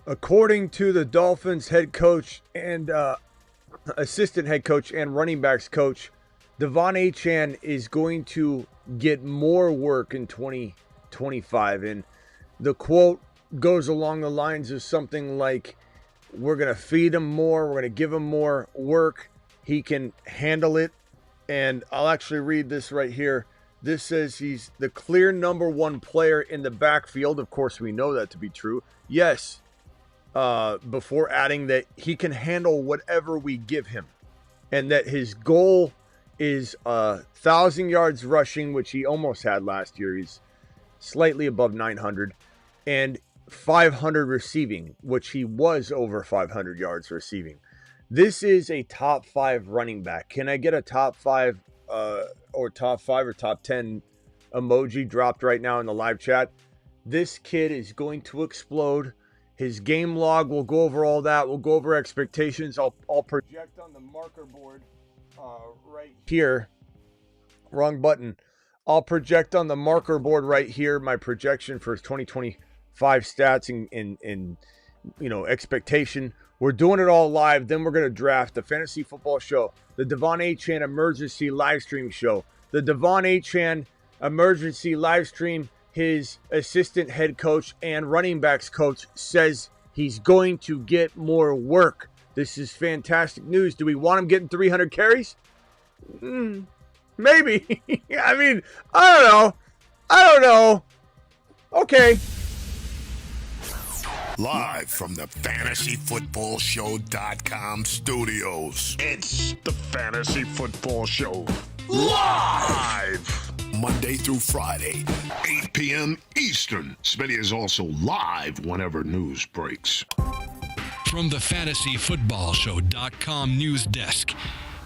According to the Dolphins head coach and assistant head coach and running backs coach, Devon Achane is going to get more work in 2025. And the quote goes along the lines of something like, we're going to feed him more. We're going to give him more work. He can handle it. And I'll actually read this right here. This says he's the clear number one player in the backfield. Of course, we know that to be true. Yes. Before adding that he can handle whatever we give him. And that his goal is 1,000 yards rushing, which he almost had last year. He's slightly above 900. And 500 receiving, which he was over 500 yards receiving. This is a top 5 running back. Can I get a top 5 or top 10 emoji dropped right now in the live chat? This kid is going to explode. His game log, we'll go over all that. We'll go over expectations. I'll project on the marker board right here. Wrong button. I'll project on the marker board right here my projection for 2025 stats and expectation. We're doing it all live. Then we're going to draft the Fantasy Football Show, the Devon Achane Emergency Live Stream Show, the Devon Achane Emergency Live Stream. His assistant head coach and running backs coach says he's going to get more work. This is fantastic news. Do we want him getting 300 carries? Maybe. I mean, I don't know. Okay. Live from the FantasyFootballShow.com studios. It's the Fantasy Football Show. Live! Monday through Friday, 8 p.m. Eastern. Smitty is also live whenever news breaks. From the FantasyFootballShow.com news desk,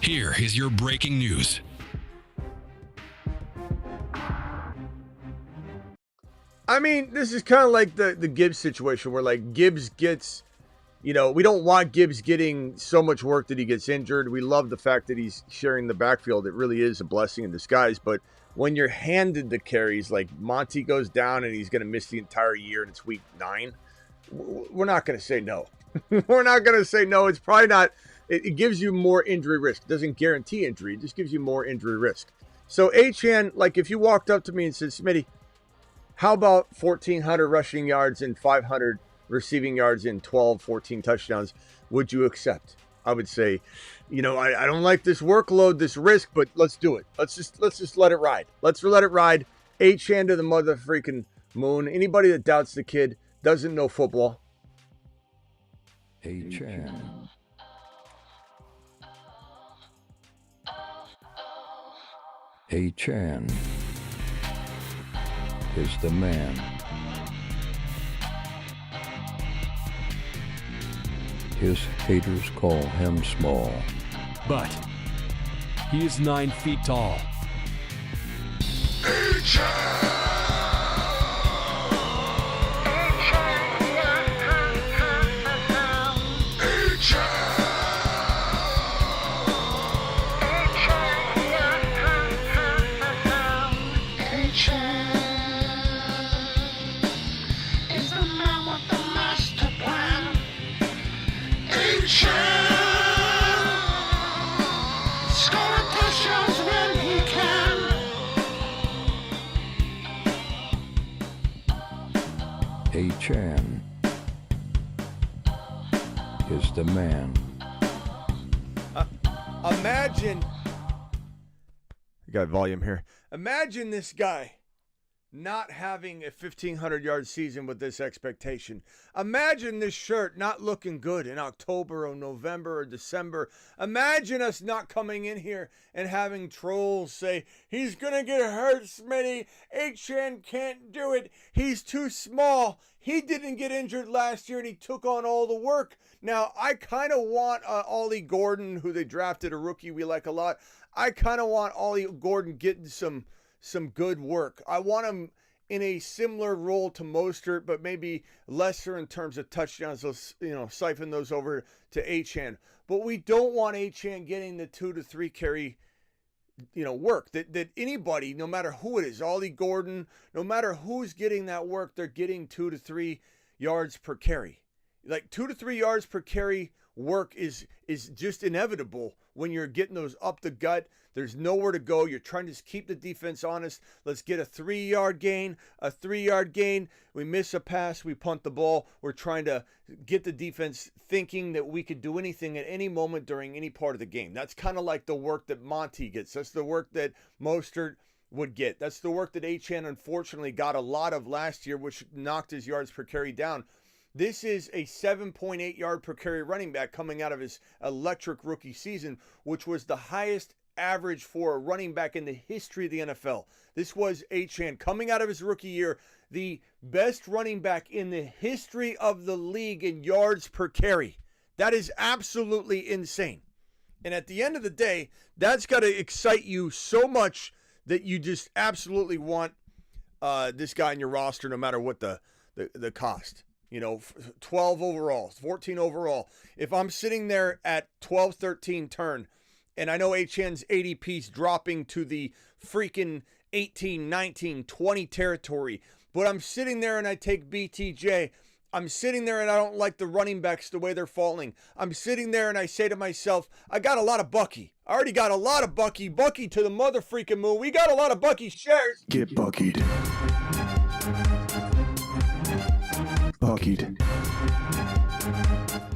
here is your breaking news. I mean, this is kind of like the Gibbs situation where, like, Gibbs gets, we don't want Gibbs getting so much work that he gets injured. We love the fact that he's sharing the backfield. It really is a blessing in disguise. But when you're handed the carries, like Monty goes down and he's going to miss the entire year and it's week 9, we're not going to say no. We're not going to say no. It's probably not. It gives you more injury risk. It doesn't guarantee injury. It just gives you more injury risk. So Achane, like if you walked up to me and said, Smitty, how about 1,400 rushing yards and 500 receiving yards and 12, 14 touchdowns? Would you accept? I would say, I don't like this workload, this risk, but let's do it. Let's just let it ride. Let's let it ride. Achane to the mother freaking moon. Anybody that doubts the kid doesn't know football. Achane. Achane is the man. His haters call him small. But he is 9 feet tall. Achane is the man. Imagine, I got volume here. Imagine this guy not having a 1,500-yard season with this expectation. Imagine this shirt not looking good in October or November or December. Imagine us not coming in here and having trolls say, he's going to get hurt, Smitty. Achane can't do it. He's too small. He didn't get injured last year and he took on all the work. Now, I kind of want Ollie Gordon, who they drafted, a rookie we like a lot. I kind of want Ollie Gordon getting some good work. I want him in a similar role to Mostert, but maybe lesser in terms of touchdowns. So, siphon those over to Achane. But we don't want Achane getting the 2 to 3 carry, work. That anybody, no matter who it is, Ollie Gordon, no matter who's getting that work, they're getting 2 to 3 yards per carry. Like 2 to 3 yards per carry work is just inevitable when you're getting those up the gut. There's nowhere to go. You're trying to just keep the defense honest. Let's get a 3-yard gain, a 3-yard gain. We miss a pass, we punt the ball. We're trying to get the defense thinking that we could do anything at any moment during any part of the game. That's kind of like the work that Monty gets. That's the work that Mostert would get. That's the work that Achane unfortunately got a lot of last year, which knocked his yards per carry down. This is a 7.8 yard per carry running back coming out of his electric rookie season, which was the highest average for a running back in the history of the NFL. This was Achane coming out of his rookie year, the best running back in the history of the league in yards per carry. That is absolutely insane. And at the end of the day, that's got to excite you so much that you just absolutely want this guy in your roster no matter what the cost. 12 overall, 14 overall. If I'm sitting there at 12, 13 turn, and I know Achane's ADP's dropping to the freaking 18, 19, 20 territory, but I'm sitting there and I take BTJ. I'm sitting there and I don't like the running backs the way they're falling. I'm sitting there and I say to myself, I got a lot of Bucky. I already got a lot of Bucky. Bucky to the mother freaking moon. We got a lot of Bucky shares. Get Buckied. Buckied.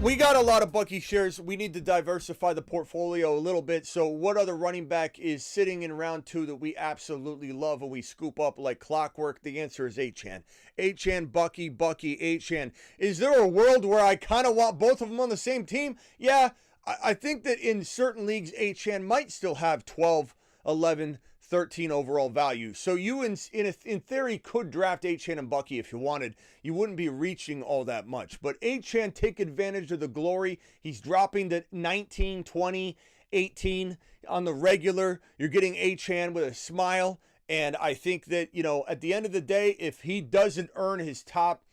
We got a lot of Bucky shares. We need to diversify the portfolio a little bit. So what other running back is sitting in round 2 that we absolutely love and we scoop up like clockwork? The answer is Achane. Achane, Bucky, Achane. Is there a world where I kind of want both of them on the same team? Yeah, I think that in certain leagues, Achane might still have 12, 11, 13 overall value. So you, in theory, could draft Achane and Bucky if you wanted. You wouldn't be reaching all that much. But Achane, take advantage of the glory. He's dropping to 19, 20, 18 on the regular. You're getting Achane with a smile. And I think that, at the end of the day, if he doesn't earn his top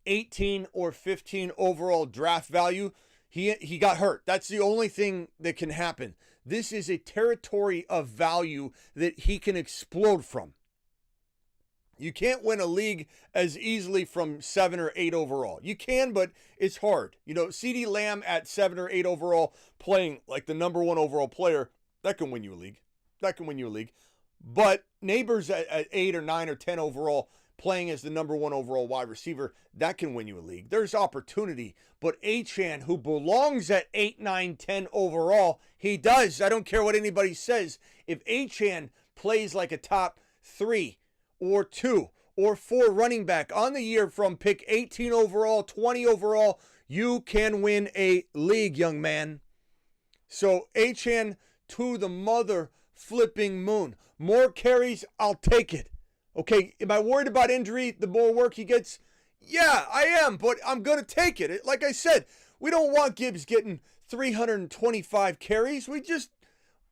18 or 15 overall draft value, he got hurt. That's the only thing that can happen. This is a territory of value that he can explode from. You can't win a league as easily from 7 or 8 overall. You can, but it's hard. CeeDee Lamb at 7 or 8 overall, playing like the number 1 overall player, that can win you a league. But Neighbors at 8 or 9 or 10 overall, playing as the number 1 overall wide receiver, that can win you a league. There's opportunity. But Achane, who belongs at 8, 9, 10 overall, he does. I don't care what anybody says. If Achane plays like a top 3 or 2 or 4 running back on the year from pick 18 overall, 20 overall, you can win a league, young man. So Achane to the mother flipping moon. More carries, I'll take it. Okay, am I worried about injury the more work he gets? Yeah, I am, but I'm going to take it. Like I said, we don't want Gibbs getting 325 carries. We just,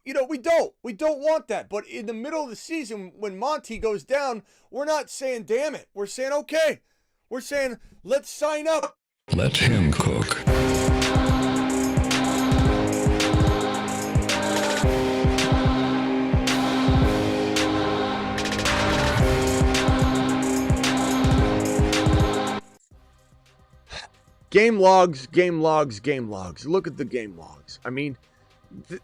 we don't want that. But in the middle of the season, when Monty goes down, we're not saying, damn it. We're saying, okay. We're saying, let's sign up. Let him cook. Game logs. Look at the game logs. I mean,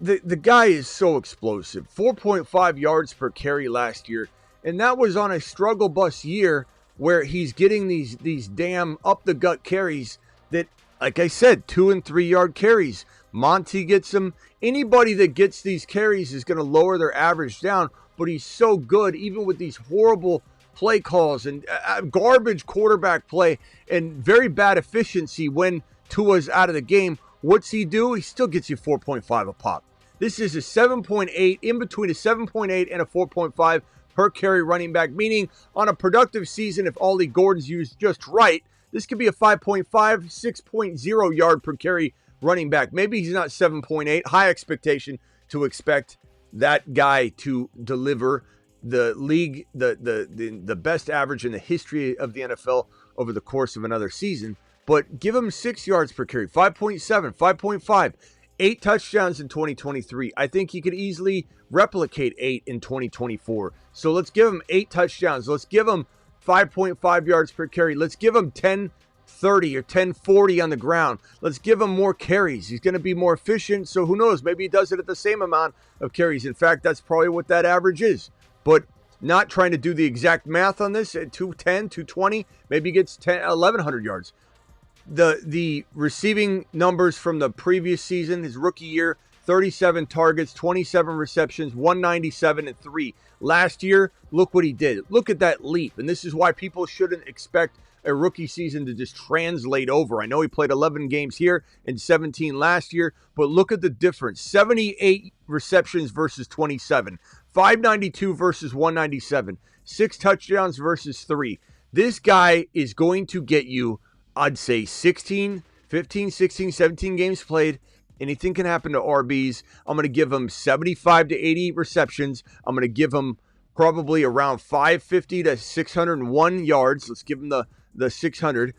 the guy is so explosive. 4.5 yards per carry last year. And that was on a struggle bus year where he's getting these damn up-the-gut carries that, like I said, 2 and 3 yard carries. Monty gets them. Anybody that gets these carries is going to lower their average down. But he's so good, even with these horrible play calls and garbage quarterback play and very bad efficiency when Tua's out of the game. What's he do? He still gets you 4.5 a pop. This is a 7.8, in between a 7.8 and a 4.5 per carry running back, meaning on a productive season, if Ollie Gordon's used just right, this could be a 5.5, 6.0 yard per carry running back. Maybe he's not 7.8. High expectation to expect that guy to deliver the league, the best average in the history of the NFL over the course of another season. But give him 6 yards per carry, 5.7, 5.5, 8 touchdowns in 2023. I think he could easily replicate 8 in 2024. So let's give him 8 touchdowns. Let's give him 5.5 yards per carry. Let's give him 10 1030 or 1040 on the ground. Let's give him more carries. He's going to be more efficient, so who knows? Maybe he does it at the same amount of carries. In fact, that's probably what that average is. But not trying to do the exact math on this at 210, 220, maybe he gets 1,100 yards. The receiving numbers from the previous season, his rookie year, 37 targets, 27 receptions, 197 and 3. Last year, look what he did. Look at that leap. And this is why people shouldn't expect a rookie season to just translate over. I know he played 11 games here and 17 last year, but look at the difference. 78 receptions versus 27. 592 versus 197. 6 touchdowns versus 3. This guy is going to get you, I'd say, 15, 16, 17 games played. Anything can happen to RBs. I'm going to give him 75 to 80 receptions. I'm going to give him probably around 550 to 601 yards. Let's give him the 600.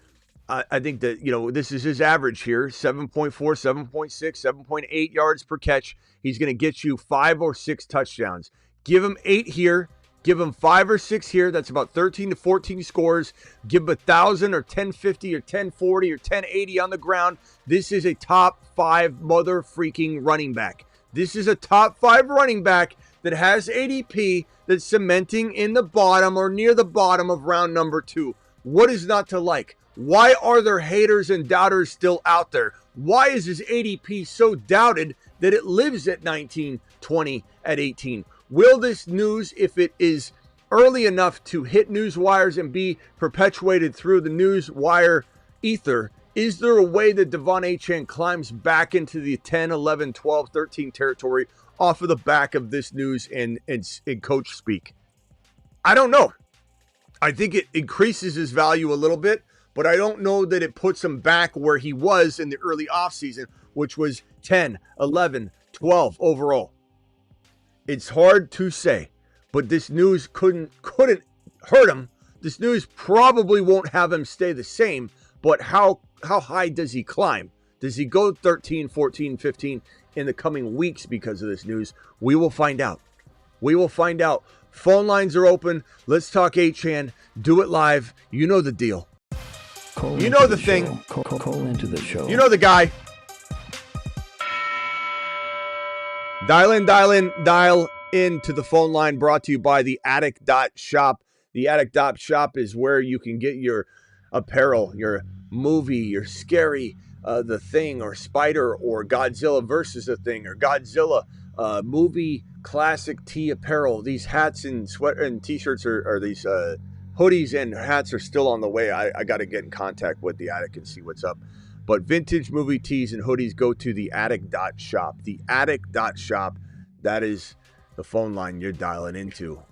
I think that, this is his average here, 7.4, 7.6, 7.8 yards per catch. He's going to get you 5 or 6 touchdowns. Give him 8 here. Give him 5 or 6 here. That's about 13 to 14 scores. Give him 1,000 or 1,050 or 1,040 or 1,080 on the ground. This is a top 5 mother freaking running back. This is a top 5 running back that has ADP that's cementing in the bottom or near the bottom of round number 2. What is not to like? Why are there haters and doubters still out there? Why is his ADP so doubted that it lives at 19, 20, at 18? Will this news, if it is early enough to hit news wires and be perpetuated through the news wire ether, is there a way that Devon Achane climbs back into the 10, 11, 12, 13 territory off of the back of this news and coach speak? I don't know. I think it increases his value a little bit, but I don't know that it puts him back where he was in the early offseason, which was 10, 11, 12 overall. It's hard to say, but this news couldn't hurt him. This news probably won't have him stay the same, but how high does he climb? Does he go 13, 14, 15 in the coming weeks because of this news? We will find out. We will find out. Phone lines are open. Let's talk Achane. Do it live. You know the deal. You know the thing. Call into the show. You know the guy. Dial in to the phone line, brought to you by the Attic.shop. The Attic.shop is where you can get your apparel, your movie, your scary, The Thing, or Spider, or Godzilla versus The Thing, or Godzilla movie classic tee apparel. These hats and sweater and t-shirts are these hoodies and hats are still on the way. I got to get in contact with the Attic and see what's up. But vintage movie tees and hoodies, go to the Attic.shop. The Attic.shop. That is the phone line you're dialing into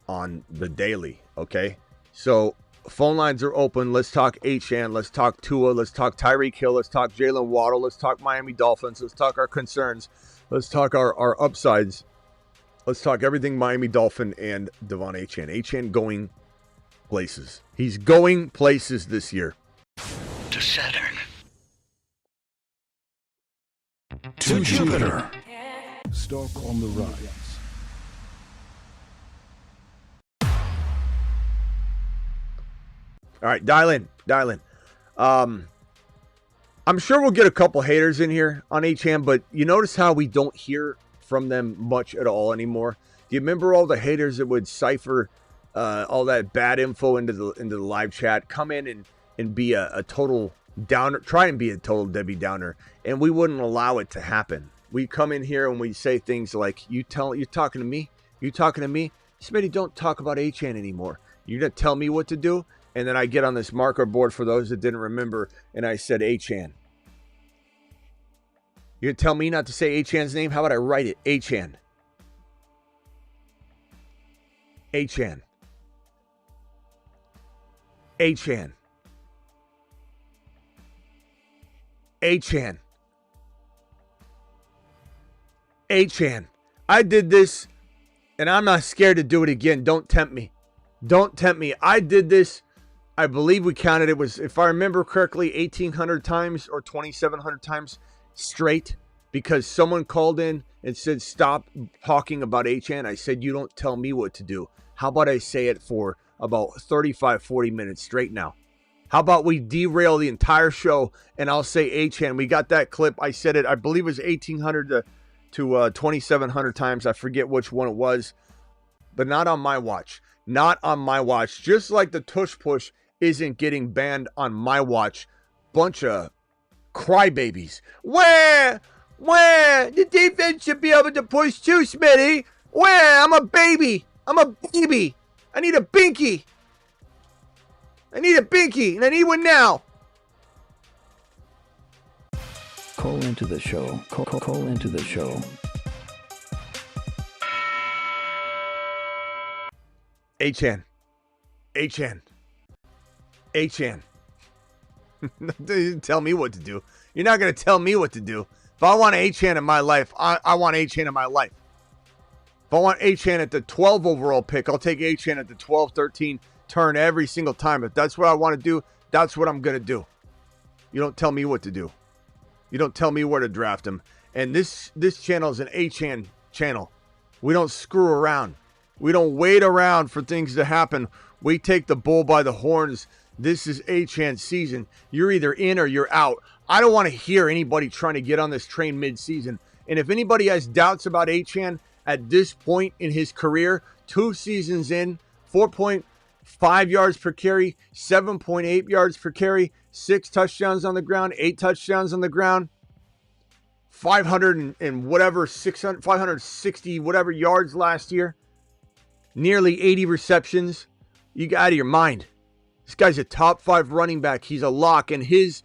on the daily, okay? So phone lines are open. Let's talk Achane. Let's talk Tua. Let's talk Tyreek Hill. Let's talk Jalen Waddle. Let's talk Miami Dolphins. Let's talk our concerns. Let's talk our upsides. Let's talk everything Miami Dolphin and Devon Achane. Achane going places. He's going places this year. To Saturn. To Jupiter. Stock on the rise. All right, dial in. I'm sure we'll get a couple haters in here on Achane, but you notice how we don't hear from them much at all anymore. Do you remember all the haters that would cipher all that bad info into the live chat, come in and be a total downer, try and be a total Debbie Downer, and we wouldn't allow it to happen. We come in here and we say things like, you're talking to me? You talking to me? Smitty, don't talk about Achane anymore. You're going to tell me what to do? And then I get on this marker board for those that didn't remember, and I said Achane. You're going to tell me not to say Achane's name? How about I write it? Achane. Achane. Achane. Achane. Achane. I did this, and I'm not scared to do it again. Don't tempt me. Don't tempt me. I did this. I believe we counted it was, if I remember correctly, 1,800 times or 2,700 times straight, because someone called in and said, stop talking about Achane. I said, you don't tell me what to do. How about I say it for about 35, 40 minutes straight now? How about we derail the entire show and I'll say Achane. We got that clip. I said it, I believe it was 1,800 to 2,700 times. I forget which one it was, but not on my watch. Not on my watch. Just like the tush push isn't getting banned on my watch. Bunch of crybabies. Where? The defense should be able to push too, Smitty. Where? I'm a baby. I need a binky. And I need one now. Call into the show. Call into the show. Achane. Tell me what to do. You're not going to tell me what to do. If I want Achane in my life, I want Achane in my life. If I want Achane at the 12 overall pick, I'll take Achane at the 12, 13 turn every single time. If that's what I want to do, that's what I'm going to do. You don't tell me what to do. You don't tell me where to draft him. And this channel is an Achane channel. We don't screw around. We don't wait around for things to happen. We take the bull by the horns. This is Achane season. You're either in or you're out. I don't want to hear anybody trying to get on this train mid-season. And if anybody has doubts about Achane at this point in his career, 2 seasons in, 4.5 yards per carry, 7.8 yards per carry, 6 touchdowns on the ground, 8 touchdowns on the ground, 500 and whatever, 560 whatever yards last year, nearly 80 receptions. You get out of your mind. This guy's a top 5 running back. He's a lock. And his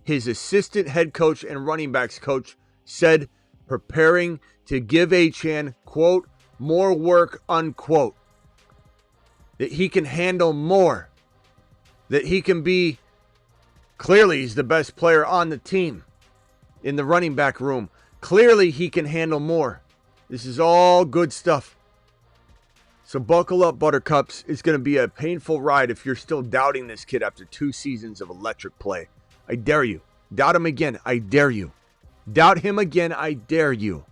assistant head coach and running backs coach said preparing to give Achane, quote, more work, unquote. That he can handle more. That he can be, clearly he's the best player on the team in the running back room. Clearly he can handle more. This is all good stuff. So buckle up, Buttercups. It's going to be a painful ride if you're still doubting this kid after 2 seasons of electric play. I dare you. Doubt him again. I dare you. Doubt him again. I dare you.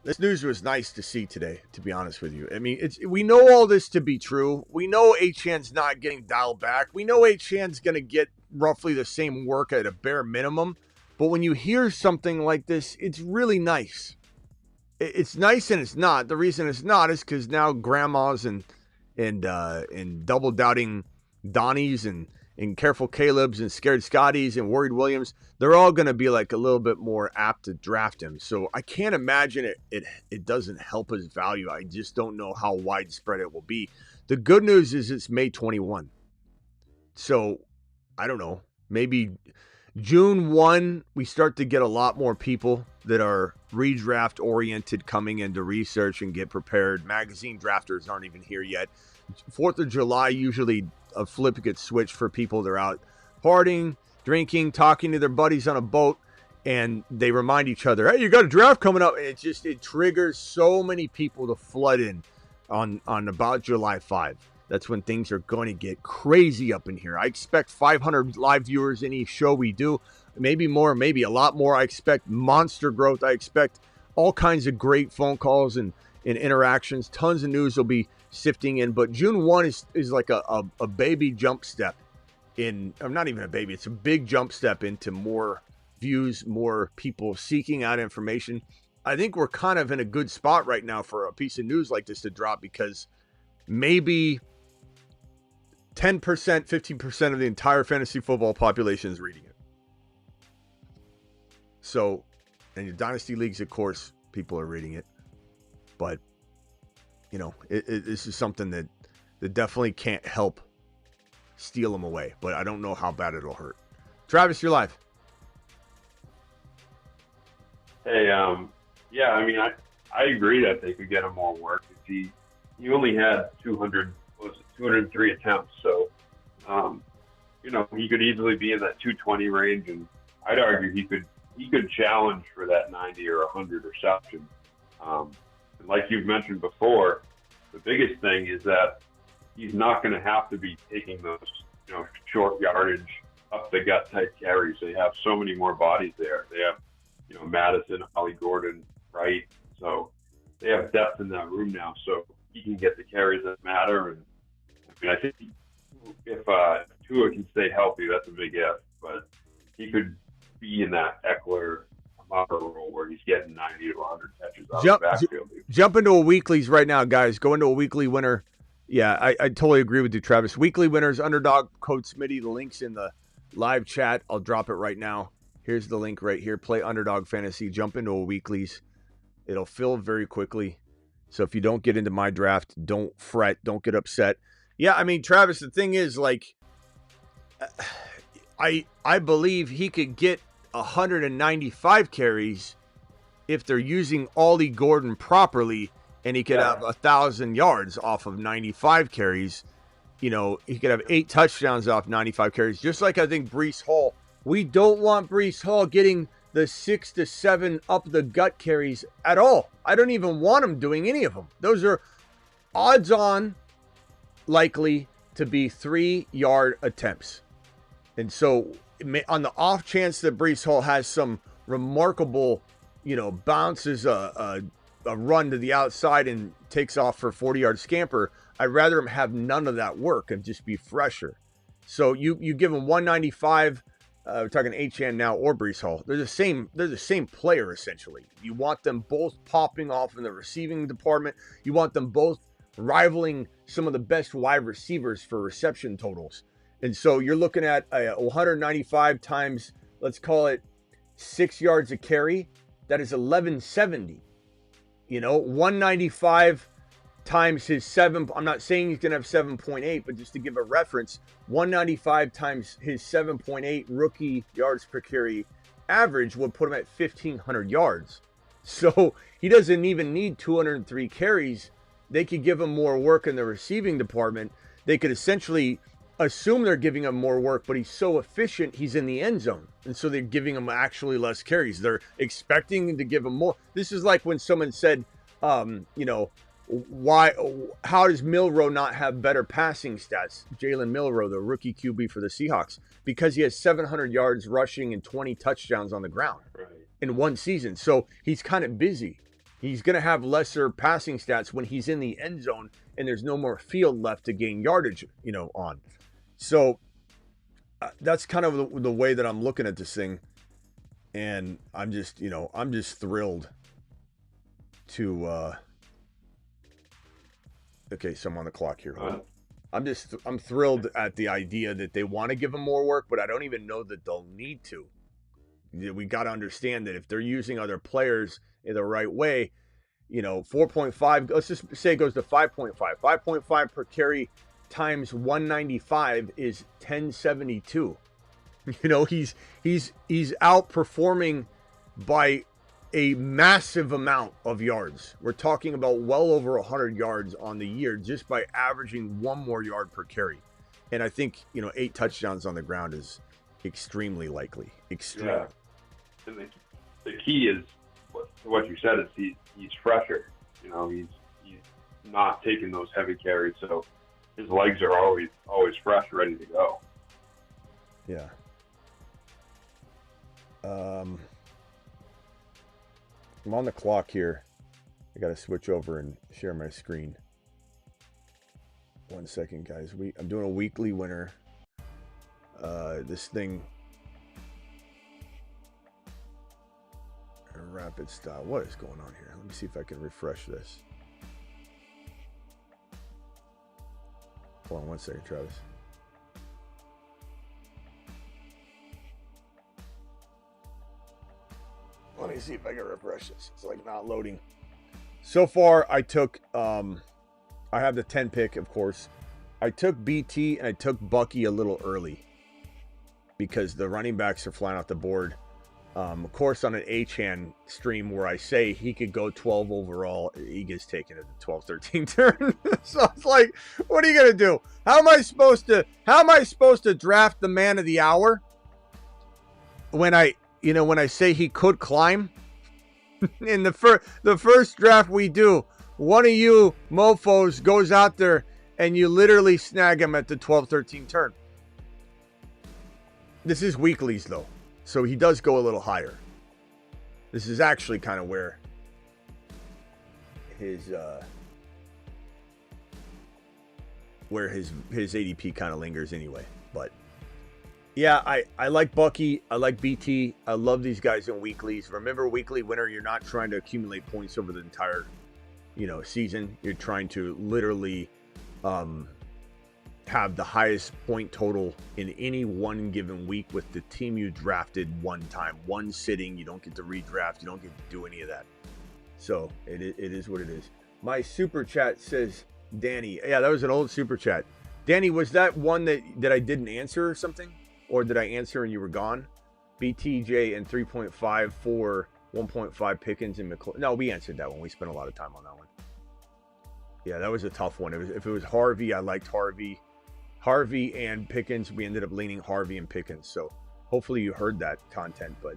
This news was nice to see today, to be honest with you. I mean, we know all this to be true. We know Achane's not getting dialed back. We know Achane's going to get roughly the same work at a bare minimum. But when you hear something like this, it's really nice. It's nice and it's not. The reason it's not is because now grandmas and double doubting Donnies and careful Caleb's and scared Scotties and worried Williams, they're all going to be like a little bit more apt to draft him. So I can't imagine it doesn't help his value. I just don't know how widespread it will be. The good news is it's May 21. So I don't know. Maybe June 1, we start to get a lot more people that are redraft oriented coming into research and get prepared. Magazine drafters aren't even here yet. 4th of July, usually a flip gets switched for people that are out partying, drinking, talking to their buddies on a boat, and they remind each other, hey, you got a draft coming up. And it triggers so many people to flood in on about July 5. That's when things are going to get crazy up in here. I expect 500 live viewers any show we do. Maybe more, maybe a lot more. I expect monster growth. I expect all kinds of great phone calls and interactions. Tons of news will be sifting in. But June 1 is like a baby jump step in, or not even a baby. It's a big jump step into more views, more people seeking out information. I think we're kind of in a good spot right now for a piece of news like this to drop, because maybe 10%, 15% of the entire fantasy football population is reading it. So, and your dynasty leagues, of course, people are reading it. But, you know, this is something that definitely can't help steal them away. But I don't know how bad it'll hurt. Travis, you're live. Hey, yeah, I mean, I agree that they could get him more work. He only had 203 attempts, so you know, he could easily be in that 220 range, and I'd argue he could challenge for that 90 or 100 reception. And like you've mentioned before, the biggest thing is that he's not going to have to be taking those, you know, short yardage, up the gut type carries. They have so many more bodies there. They have, you know, Madison, Ollie Gordon, Wright, so they have depth in that room now. So he can get the carries that matter, and mean, I think if Tua can stay healthy, that's a big if, but he could be in that Eckler role where he's getting 90 to 100 catches out of the backfield. Jump into a weeklies right now, guys. Go into a weekly winner. Yeah, I totally agree with you, Travis. Weekly winners, underdog, code Smitty. The link's in the live chat. I'll drop it right now. Here's the link right here. Play underdog fantasy. Jump into a weeklies. It'll fill very quickly. So if you don't get into my draft, don't fret. Don't get upset. Yeah, I mean, Travis, the thing is, like, I believe he could get 195 carries if they're using Ollie Gordon properly, and he could have 1,000 yards off of 95 carries. You know, he could have 8 touchdowns off 95 carries, just like I think Breece Hall. We don't want Breece Hall getting the 6 to 7 up the gut carries at all. I don't even want him doing any of them. Those are odds on likely to be 3-yard attempts. And so on the off chance that Breece Hall has some remarkable, bounces a run to the outside and takes off for a 40-yard scamper, I'd rather him have none of that work and just be fresher. So you give him 195. We're talking Achane now or Breece Hall. They're the same player essentially. You want them both popping off in the receiving department. You want them both rivaling some of the best wide receivers for reception totals. And so you're looking at 195 times, let's call it 6 yards a carry. That is 1170. 195 times his 7. I'm not saying he's going to have 7.8, but just to give a reference, 195 times his 7.8 rookie yards per carry average would put him at 1,500 yards. So he doesn't even need 203 carries. They could give him more work in the receiving department. They could essentially assume they're giving him more work, but he's so efficient, he's in the end zone. And so they're giving him actually less carries. They're expecting to give him more. This is like when someone said, how does Milroe not have better passing stats? Jalen Milroe, the rookie QB for the Seahawks, because he has 700 yards rushing and 20 touchdowns on the ground in one season. So he's kind of busy. He's going to have lesser passing stats when he's in the end zone and there's no more field left to gain yardage, on. So that's kind of the way that I'm looking at this thing. And I'm just thrilled to, okay, so I'm on the clock here. I'm thrilled at the idea that they want to give him more work, but I don't even know that they'll need to. We got to understand that if they're using other players in the right way, 4.5, let's just say it goes to 5.5. 5.5 per carry times 195 is 1072. He's outperforming by a massive amount of yards. We're talking about well over 100 yards on the year just by averaging 1 more yard per carry. And I think, 8 touchdowns on the ground is extremely likely. Extremely. Yeah. And the key is what you said is he's fresher. He's not taking those heavy carries, so his legs are always fresh, ready to go. Yeah. I'm on the clock here. I got to switch over and share my screen. 1 second, guys. I'm doing a weekly winner. This thing, rapid style. What is going on here? Let me see if I can refresh this. Hold on 1 second, Travis. Let me see if I can refresh this. It's like not loading. So far, I took, I have the 10 pick, of course. I took BT and I took Bucky a little early because the running backs are flying off the board. Of course, on an Achane stream where I say he could go 12 overall, he gets taken at the 12-13 turn. So it's like, what are you gonna do? How am I supposed to draft the man of the hour when I say he could climb? In the first draft we do, one of you mofos goes out there and you literally snag him at the 12-13 turn. This is weeklies though. So he does go a little higher. This is actually kind of where his where his ADP kind of lingers anyway. But yeah, I like Bucky. I like BT. I love these guys in weeklies. Remember, weekly winner, you're not trying to accumulate points over the entire, season. You're trying to literally have the highest point total in any one given week with the team you drafted one time, one sitting. You don't get to redraft. You don't get to do any of that. So it is what it is. My super chat says, Danny. Yeah, that was an old super chat. Danny, was that one that I didn't answer or something? Or did I answer and you were gone? BTJ and 3.5 for 1.5 Pickens and McClure. No, we answered that one. We spent a lot of time on that one. Yeah, that was a tough one. If it was Harvey, I liked Harvey. Harvey and Pickens, we ended up leaning Harvey and Pickens. So hopefully you heard that content, but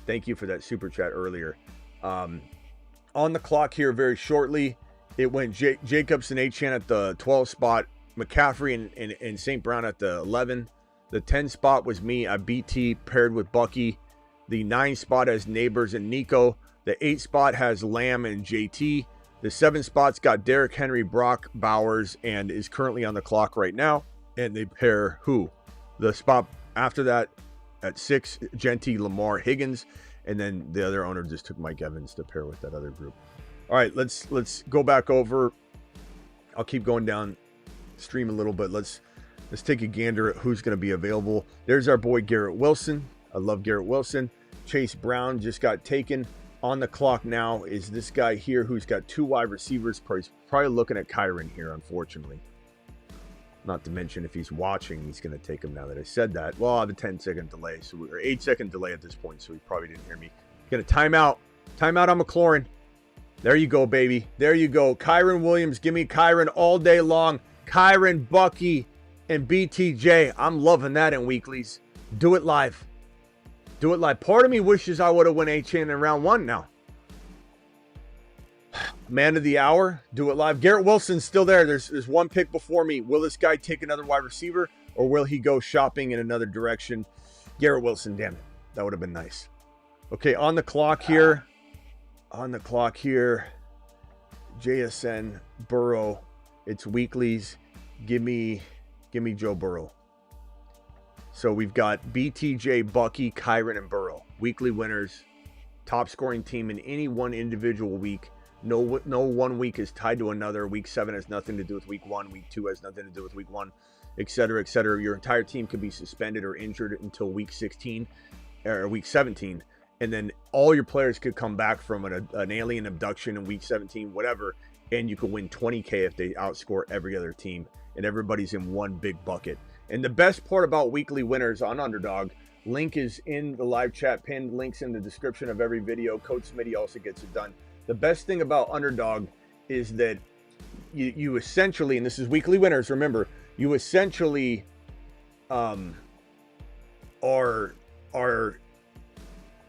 thank you for that super chat earlier. On the clock here very shortly, it went Jacobs and Achane at the 12 spot, McCaffrey and St. Brown at the 11. The 10 spot was me at BT paired with Bucky. The 9 spot has Neighbors and Nico. The 8 spot has Lamb and JT. The 7 spot's got Derrick Henry, Brock Bowers, and is currently on the clock right now. And they pair who? The spot after that at 6, Genty, Lamar, Higgins. And then the other owner just took Mike Evans to pair with that other group. All right, let's go back over. I'll keep going down stream a little bit. Let's take a gander at who's going to be available. There's our boy Garrett Wilson. I love Garrett Wilson. Chase Brown just got taken. On the clock now is this guy here who's got 2 wide receivers. Probably looking at Kyron here, unfortunately. Not to mention if he's watching, he's going to take him now that I said that. Well, I have a 10-second delay, or 8-second delay at this point, so he probably didn't hear me. Going to time out. Time out on McLaurin. There you go, baby. There you go. Kyron Williams. Give me Kyron all day long. Kyron, Bucky, and BTJ. I'm loving that in weeklies. Do it live. Do it live. Part of me wishes I would have went Achane in round 1 now. Man of the hour. Do it live. Garrett Wilson's still there. There's one pick before me. Will this guy take another wide receiver, or will he go shopping in another direction? Garrett Wilson, damn it. That would have been nice. Okay, on the clock here. On the clock here. JSN, Burrow. It's weeklies. Give me Joe Burrow. So we've got BTJ, Bucky, Kyron, and Burrow. Weekly winners. Top scoring team in any one individual week. No one week is tied to another. Week 7 has nothing to do with week 1. Week 2 has nothing to do with week 1, etc., etc. Your entire team could be suspended or injured until week 16 or week 17. And then all your players could come back from an alien abduction in week 17, whatever. And you could win 20K if they outscore every other team. And everybody's in one big bucket. And the best part about weekly winners on Underdog, link is in the live chat, pinned links in the description of every video. Coach Smitty also gets it done. The best thing about Underdog is that you essentially, and this is weekly winners, remember, you essentially are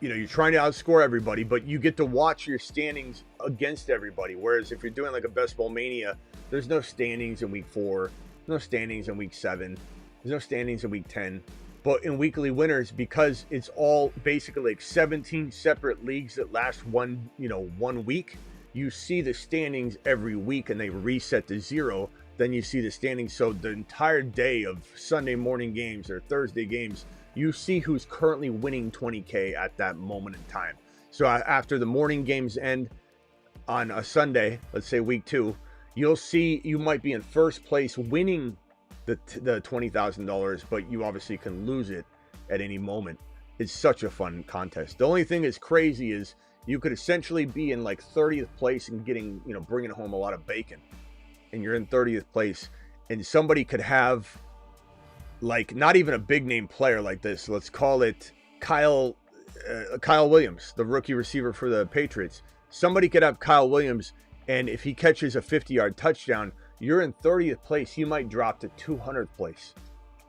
you're trying to outscore everybody, but you get to watch your standings against everybody. Whereas if you're doing like a Best Ball Mania, there's no standings in week 4, no standings in week 7, there's no standings in week 10. But in weekly winners, because it's all basically like 17 separate leagues that last one week, you see the standings every week and they reset to 0. Then you see the standings. So the entire day of Sunday morning games or Thursday games, you see who's currently winning 20K at that moment in time. So after the morning games end on a Sunday, let's say week 2, you'll see you might be in first place winning the $20,000, but you obviously can lose it at any moment. It's such a fun contest. The only thing is crazy is you could essentially be in like 30th place and getting, bringing home a lot of bacon, and you're in 30th place, and somebody could have like not even a big name player like this. Let's call it Kyle Williams, the rookie receiver for the Patriots. Somebody could have Kyle Williams, and if he catches a 50-yard touchdown, you're in 30th place. You might drop to 200th place.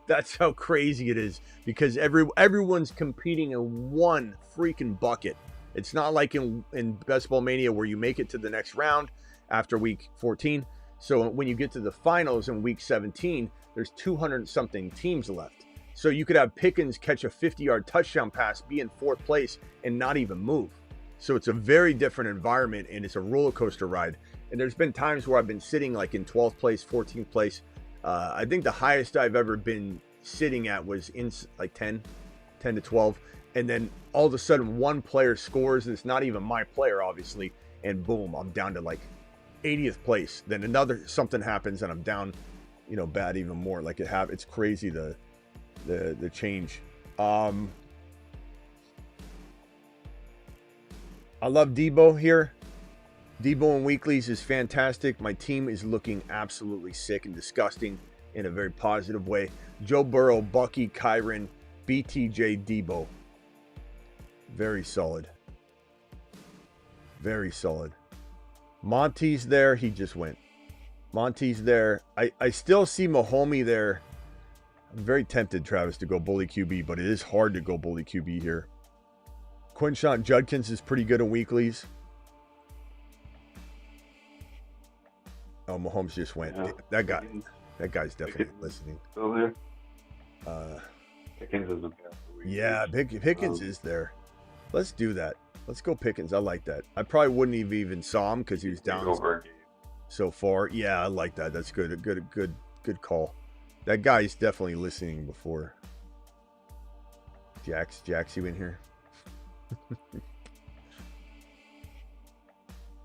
That's how crazy it is, because everyone's competing in one freaking bucket. It's not like in Best Ball Mania where you make it to the next round after week 14. So when you get to the finals in week 17, there's 200-something teams left. So you could have Pickens catch a 50-yard touchdown pass, be in 4th place, and not even move. So it's a very different environment, and it's a roller coaster ride. And there's been times where I've been sitting like in 12th place, 14th place, I think the highest I've ever been sitting at was in like 10 to 12. And then all of a sudden one player scores, and it's not even my player, obviously. And boom, I'm down to like 80th place. Then something happens and I'm down, bad even more. Like it's crazy the change. I love Debo here. Debo in weeklies is fantastic. My team is looking absolutely sick and disgusting in a very positive way. Joe Burrow, Bucky, Kyren, BTJ, Debo. Very solid. Very solid. Monty's there. He just went. Monty's there. I still see Mahomey there. I'm very tempted, Travis, to go bully QB, but it is hard to go bully QB here. Quinshon Judkins is pretty good in weeklies. Oh, Mahomes just went. Yeah. That guy's definitely listening. Still there? Pickens isn't there. Yeah, Pickens is there. Let's do that. Let's go Pickens. I like that. I probably wouldn't have even saw him because he was down so far. Yeah, I like that. That's good. Good call. That guy's definitely listening before. Jax, you in here?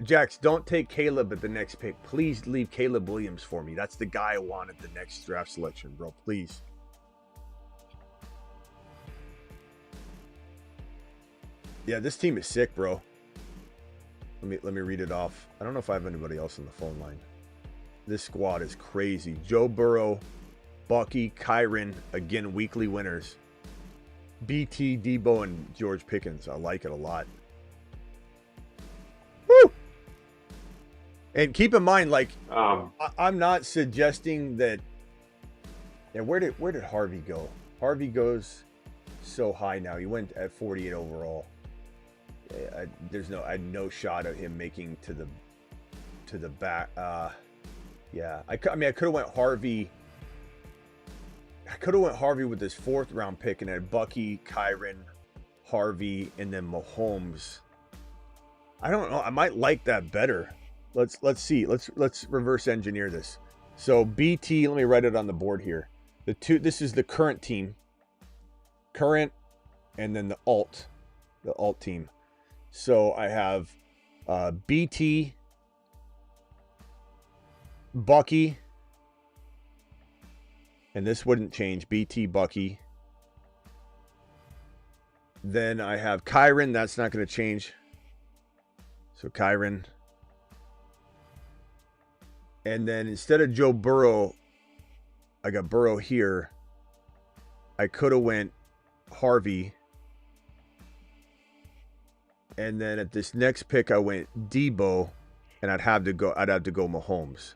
Jax, don't take Caleb at the next pick. Please leave Caleb Williams for me. That's the guy I want at the next draft selection, bro. Please. Yeah, this team is sick, bro. Let me read it off. I don't know if I have anybody else on the phone line. This squad is crazy. Joe Burrow, Bucky, Kyren, again, weekly winners. BT, Debo, and George Pickens. I like it a lot. Woo! And keep in mind, like, I'm not suggesting that. Yeah, where did Harvey go? Harvey goes so high now. He went at 48 overall. I had no shot of him making to the back. Yeah, I could have went Harvey. I could have went Harvey with this 4th round pick and had Bucky, Kyren, Harvey, and then Mahomes. I don't know. I might like that better. Let's see. Let's reverse engineer this. So BT, let me write it on the board here. This is the current team. Current, and then the alt team. So I have BT, Bucky, and this wouldn't change. BT, Bucky. Then I have Kyren. That's not going to change. So Kyren. And then instead of Joe Burrow, I got Burrow here. I could have went Harvey. And then at this next pick, I went Debo, and I'd have to go Mahomes.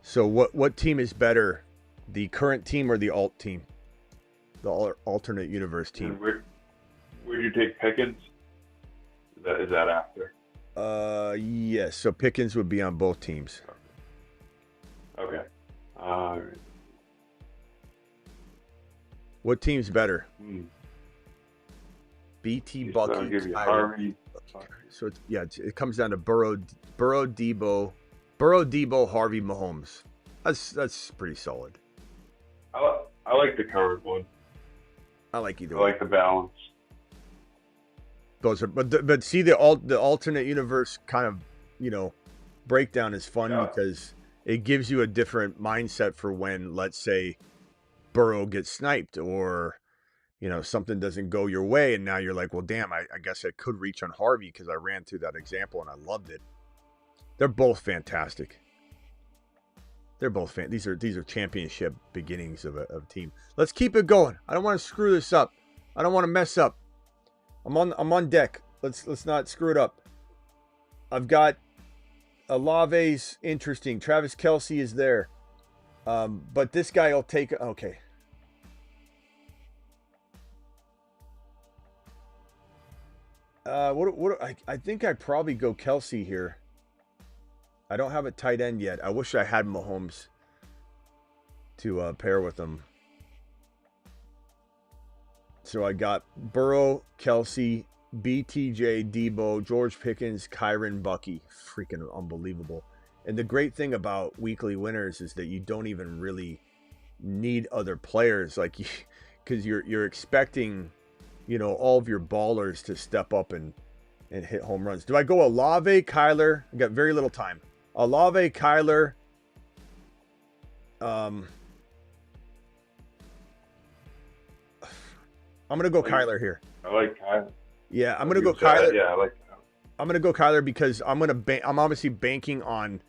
So what team is better, the current team or the alt team, the alternate universe team? Where do you take Pickens? Is that after? Yes. So Pickens would be on both teams. Okay. What team's better? BT, Bucky, Harvey. So it comes down to Burrow, Debo, Harvey, Mahomes. That's pretty solid. I like the current one. I like either. I like the balance. Those are, but see the alternate universe kind of breakdown is fun because it gives you a different mindset for when, let's say, Burrow gets sniped or something doesn't go your way, and now you're like, well, damn, I guess I could reach on Harvey because I ran through that example and I loved it. They're both fantastic. They're both these are championship beginnings of a team. Let's keep it going. I don't want to screw this up. I don't want to mess up. I'm on deck. Let's not screw it up. I've got Olave's interesting. Travis Kelce is there. But this guy will take okay. I think I'd probably go Kelce here. I don't have a tight end yet. I wish I had Mahomes to pair with him. So I got Burrow, Kelce, BTJ, Debo, George Pickens, Kyren, Bucky. Freaking unbelievable. And the great thing about weekly winners is that you don't even really need other players, like, because you're expecting, all of your ballers to step up and hit home runs. Do I go Olave, Kyler? I got very little time. Olave, Kyler. I'm gonna go Kyler here. I like Kyler. Yeah, I'm gonna go Kyler. Yeah, I like Kyler. I'm gonna go Kyler because I'm obviously banking on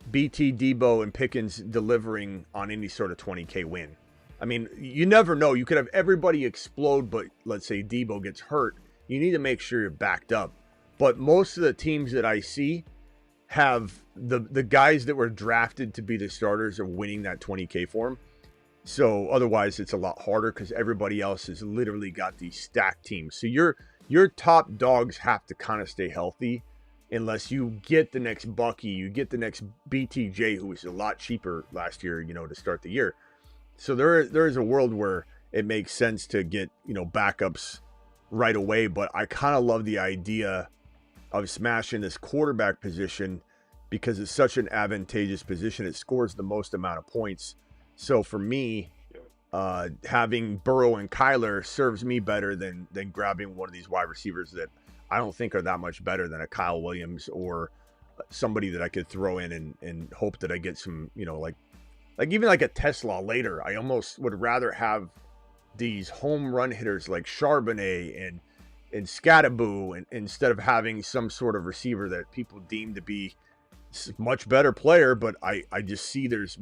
BT, Debo, and Pickens delivering on any sort of 20K win. I mean, you never know. You could have everybody explode, but let's say Debo gets hurt. You need to make sure you're backed up. But most of the teams that I see have the guys that were drafted to be the starters are winning that 20K for them. So otherwise, it's a lot harder because everybody else has literally got these stacked teams. So your top dogs have to kind of stay healthy. Unless you get the next Bucky, you get the next BTJ, who was a lot cheaper last year, to start the year. So there is a world where it makes sense to get, backups right away. But I kind of love the idea of smashing this quarterback position because it's such an advantageous position. It scores the most amount of points. So for me, having Burrow and Kyler serves me better than grabbing one of these wide receivers that I don't think are that much better than a Kyle Williams or somebody that I could throw in and hope that I get some, like even like a Tesla later. I almost would rather have these home run hitters like Charbonnet and Scattaboo and instead of having some sort of receiver that people deem to be much better player. But I just see there's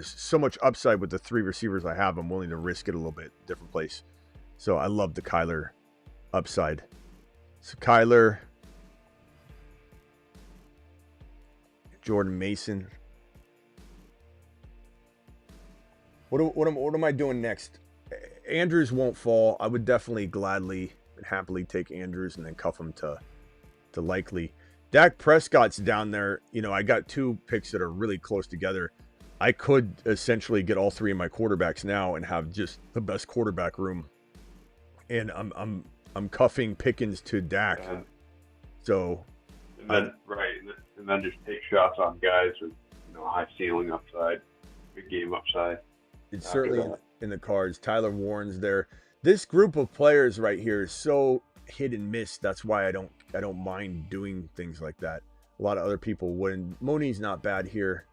so much upside with the three receivers I have. I'm willing to risk it a little bit different place. So I love the Kyler upside. So Kyler, Jordan Mason. What am I doing next? Andrews won't fall. I would definitely gladly and happily take Andrews and then cuff him to likely. Dak Prescott's down there. I got two picks that are really close together. I could essentially get all three of my quarterbacks now and have just the best quarterback room. And I'm cuffing Pickens to Dak. So, and then just take shots on guys with high ceiling upside, big game upside. It's certainly in the cards. Tyler Warren's there. This group of players right here is so hit and miss. That's why I don't mind doing things like that. A lot of other people wouldn't. Mooney's not bad here.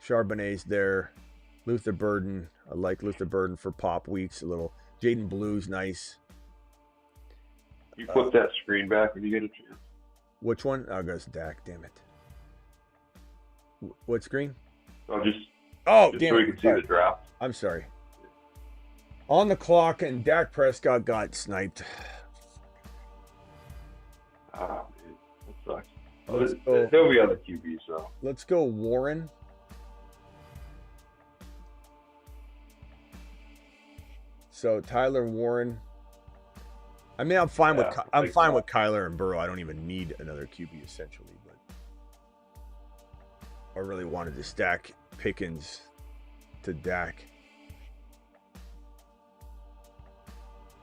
Charbonnet's there. Luther Burden. I like Luther Burden for pop weeks a little. Jaden Blue's nice. You flip that screen back when you get a chance. Which one? Oh, goes Dak. Damn it. What screen? So just damn so we can see the draft. I'm sorry. On the clock, and Dak Prescott got sniped. Ah, man, that sucks. There'll be other QBs, though. Let's go Warren. So Tyler Warren. I mean, I'm fine with Kyler and Burrow. I don't even need another QB essentially, but I really wanted to stack Pickens to Dak.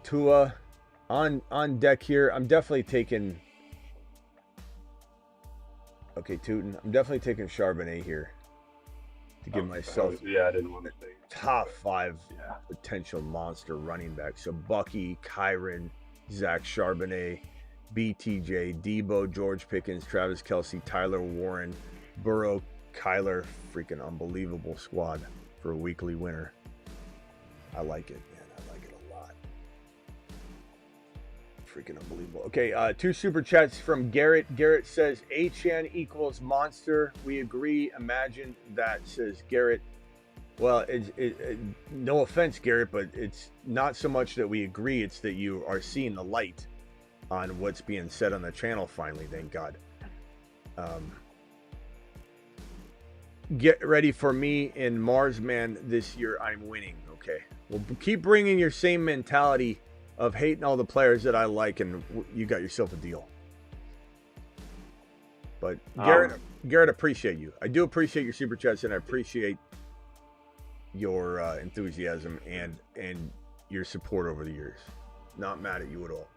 Tua on deck here. I'm definitely taking. Okay, Tootin. I'm definitely taking Charbonnet here to give myself I didn't want to say top 5 potential monster running back. So Bucky, Kyron, Zach Charbonnet, BTJ, Debo, George Pickens, Travis Kelce, Tyler Warren, Burrow, Kyler. Freaking unbelievable squad for a weekly winner. I like it, man. I like it a lot. Freaking unbelievable. Okay, 2 super chats from Garrett. Garrett says Achane equals monster. We agree. Imagine that, says Garrett. Well, no offense, Garrett, but it's not so much that we agree. It's that you are seeing the light on what's being said on the channel finally. Thank God. Get ready for me in Marsman this year. I'm winning. Okay. Well, keep bringing your same mentality of hating all the players that I like, and you got yourself a deal. But Garrett, appreciate you. I do appreciate your super chats, and I appreciate your enthusiasm and your support over the years. Not mad at you at all.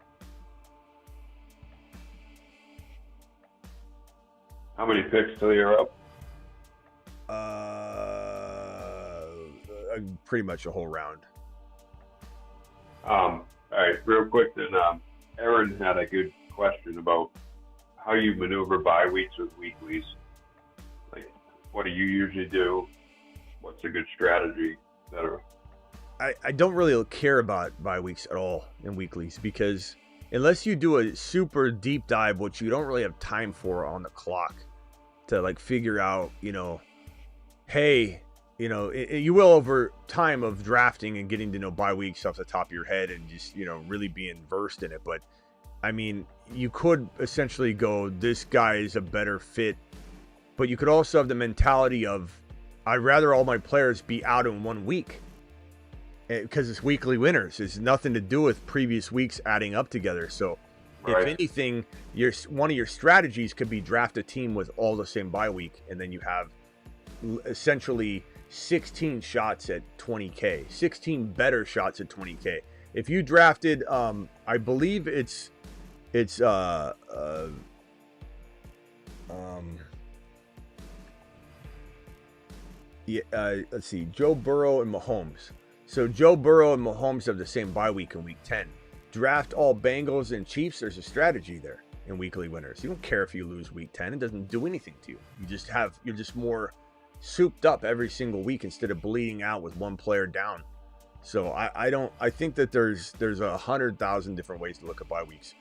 How many picks till you're up? Pretty much a whole round. All right, real quick then. Aaron had a good question about how you maneuver bye weeks with weeklies. Like, what do you usually do? What's a good strategy, etc. I don't really care about bye weeks at all in weeklies because unless you do a super deep dive, which you don't really have time for on the clock to like figure out, hey, you will over time of drafting and getting to know bye weeks off the top of your head and just, really being versed in it. But I mean, you could essentially go, this guy is a better fit, but you could also have the mentality of, I'd rather all my players be out in 1 week because it's weekly winners. It's nothing to do with previous weeks adding up together. So Right. if anything, one of your strategies could be draft a team with all the same bye week. And then you have essentially 16 shots at 20K, 16 better shots at 20K. If you drafted, I believe it's let's see, Joe Burrow and Mahomes. So Joe Burrow and Mahomes have the same bye week in week 10. Draft all Bengals and Chiefs. There's a strategy there in weekly winners. You don't care if you lose week 10. It doesn't do anything to you. You're just more souped up every single week instead of bleeding out with one player down. So I think that there's 100,000 different ways to look at bye weeks,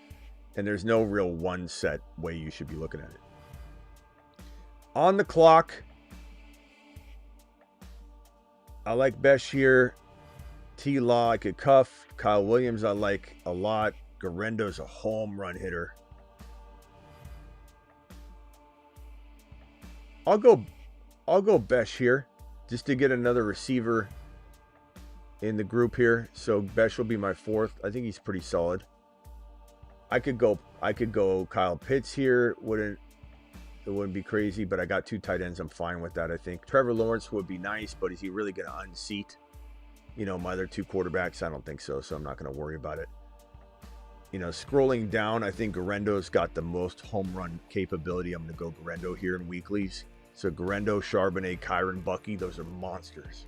and there's no real one set way you should be looking at it. On the clock, I like Besh here. T-Law, I could cuff. Kyle Williams, I like a lot. Garendo's a home run hitter. I'll go Besh here just to get another receiver in the group here. So Besh will be my fourth. I think he's pretty solid. I could go Kyle Pitts here. It wouldn't be crazy, but I got 2 tight ends. I'm fine with that, I think. Trevor Lawrence would be nice, but is he really going to unseat, my other 2 quarterbacks? I don't think so, so I'm not going to worry about it. Scrolling down, I think Garendo's got the most home run capability. I'm going to go Garendo here in weeklies. So Garendo, Charbonnet, Kyron, Bucky, those are monsters.